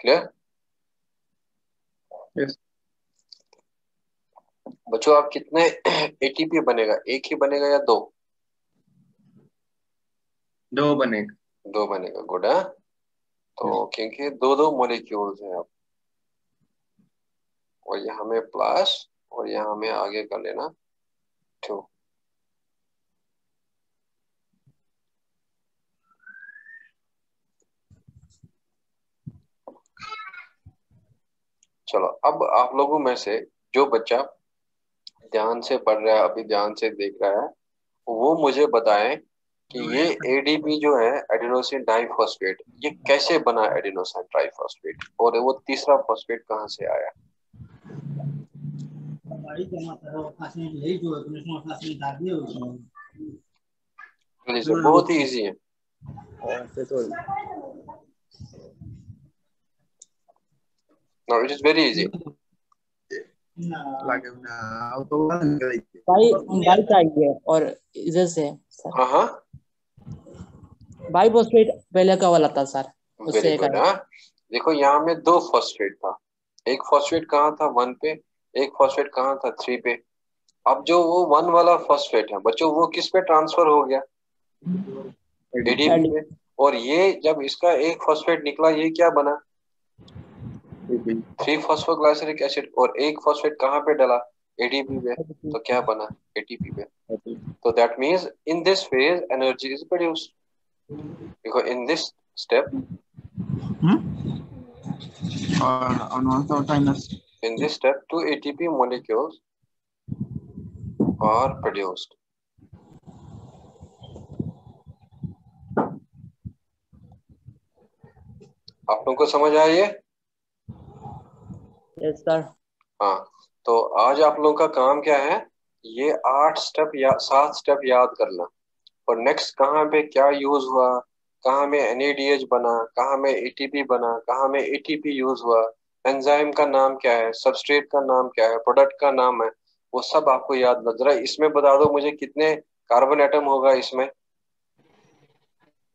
क्लियर? यस। बच्चों आप कितने ATP बनेगा? एक ही बनेगा या 2? 2 बनेगा। 2 बनेगा, गुड है। तो क्योंकि 2 मॉलिक्यूल्स हैं अब, और यहाँ में प्लस और यहाँ में आगे कर लेना 2। चलो अब आप लोगों में से जो बच्चा ध्यान से पढ़ रहा है, अभी ध्यान से देख रहा है, वो मुझे बताएं कि ये ADP जो है एडेनोसिन डाइफॉस्फेट, ये कैसे बना एडेनोसिन डाइफॉस्फेट, और वो तीसरा फॉस्फेट कहाँ से आया? बहुत ही इजी है। No, it is very easy. By चाहिए और इधर से सर हाँ हाँ, बाई फॉस्फेट पहले का वाला था सर, वेरी उससे एक गुड। आया। हाँ, देखो यहाँ में 2 फॉस्फेट था, एक फॉस्फेट कहाँ था 1 पे, एक फॉस्फेट कहाँ था 3 पे। अब जो वो 1 वाला फॉस्फेट है बच्चों, वो किस पे ट्रांसफर हो गया, एडीपी पे। और ये जब इसका एक फॉस्फेट निकला, ये क्या बना, 3 फॉस्फोग्लाइसरिक एसिड, और एक फॉस्फेट कहाँ पे डला, एडीपी पे, तो क्या बना, एटीपी पे। तो that means in this phase energy is produced, because in this step in this step 2 ATP molecules are produced. आप लोगों को समझ आया ये? Yes sir. हाँ, तो आज आप लोगों का काम क्या है, ये 8 स्टेप या 7 स्टेप याद करना, और नेक्स्ट कहाँ पे क्या यूज हुआ, कहाँ में NADH बना, कहाँ में ATP बना, कहाँ में ATP यूज हुआ, एंजाइम का नाम क्या है, सबस्ट्रेट का नाम क्या है, प्रोडक्ट का नाम है, वो सब आपको याद न। जरा इसमें बता दो मुझे, कितने कार्बन एटम होगा इसमें,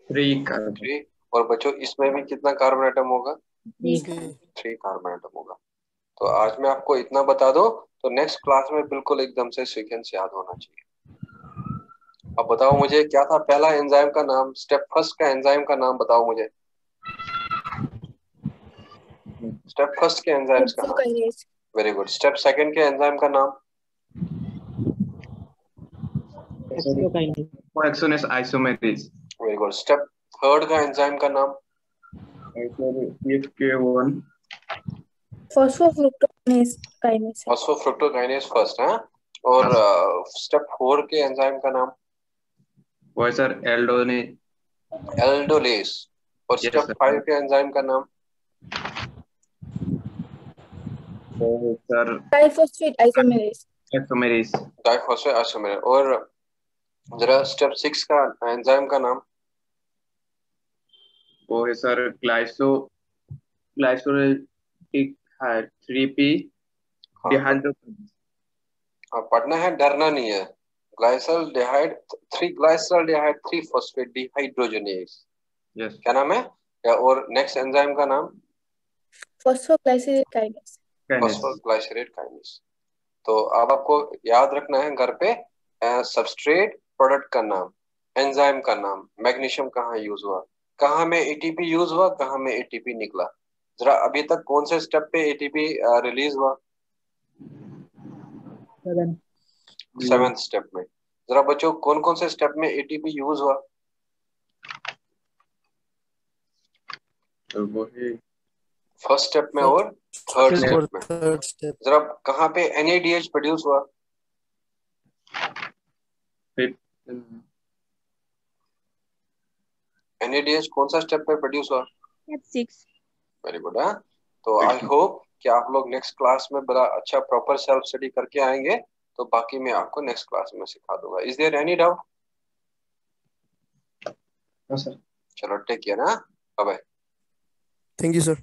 3। और बच्चों इसमें भी कितना कार्बन एटम होगा, 3 कार्बन एटम होगा। तो आज मैं आपको इतना बता दो, तो नेक्स्ट क्लास में बिल्कुल एकदम से सीक्वेंस याद होना चाहिए। अब बताओ मुझे, क्या था पहला एंजाइम का नाम, स्टेप फर्स्ट का एंजाइम का नाम बताओ मुझे, स्टेप फर्स्ट के एंजाइम्स का नाम। Very good. स्टेप सेकंड के एंजाइम का नाम, कोएक्सोनेस isomerase. Very good. Step third का एंजाइम का नाम, PFK1 फॉस्फोफ्रुक्टोकाइनेस। फॉस्फोफ्रुक्टोकाइनेज फर्स्ट है। और स्टेप 4 के एंजाइम का नाम, वो है सर एल्डोने एल्डोलेस। और Yes, स्टेप sir. 5 के एंजाइम का नाम, वो है sir diphosphate isomerase. Isomerase. Diphosphate isomerase. और जरा स्टेप 6 का एंजाइम का नाम, वो है सर ग्लाइसोलिक 3P डिहाइड्रो। पढ़ना है, डरना नहीं है। ग्लाइसल डिहाइड 3 फॉस्फेट डिहाइड्रोजनेज, यस क्या नाम है? और नेक्स्ट एंजाइम का नाम, फॉस्फोग्लाइसरेट काइनेस। Phosphoglycerate kinase. तो अब आपको याद रखना है घर पे, सबस्ट्रेट, प्रोडक्ट का नाम, एंजाइम का नाम, मैग्नीशियम कहाँ यूज हुआ, कहाँ में एटीपी यूज हुआ, कहाँ में एटीपी निकला। जरा अभी तक कौन से स्टेप पे एटीपी रिलीज हुआ, 7th स्टेप में। जरा बच्चों कौन कौन से स्टेप में एटीपी यूज हुआ, तो वो है फर्स्ट स्टेप में और थर्ड स्टेप में। Third step. जरा कहाँ पे NADH प्रोड्यूस हुआ, NADH कौन सा स्टेप पे प्रोड्यूस हुआ, Step 6। Very good. हाँ, तो आई होप कि आप लोग नेक्स्ट क्लास में बड़ा अच्छा प्रॉपर सेल्फ स्टडी करके आएंगे, तो बाकी मैं आपको नेक्स्ट क्लास में सिखा दूंगा। Is there any doubt? Sir. चलो टेक केयर। हाँ, bye bye. Thank you sir.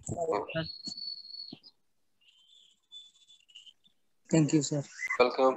Thank you sir. Welcome.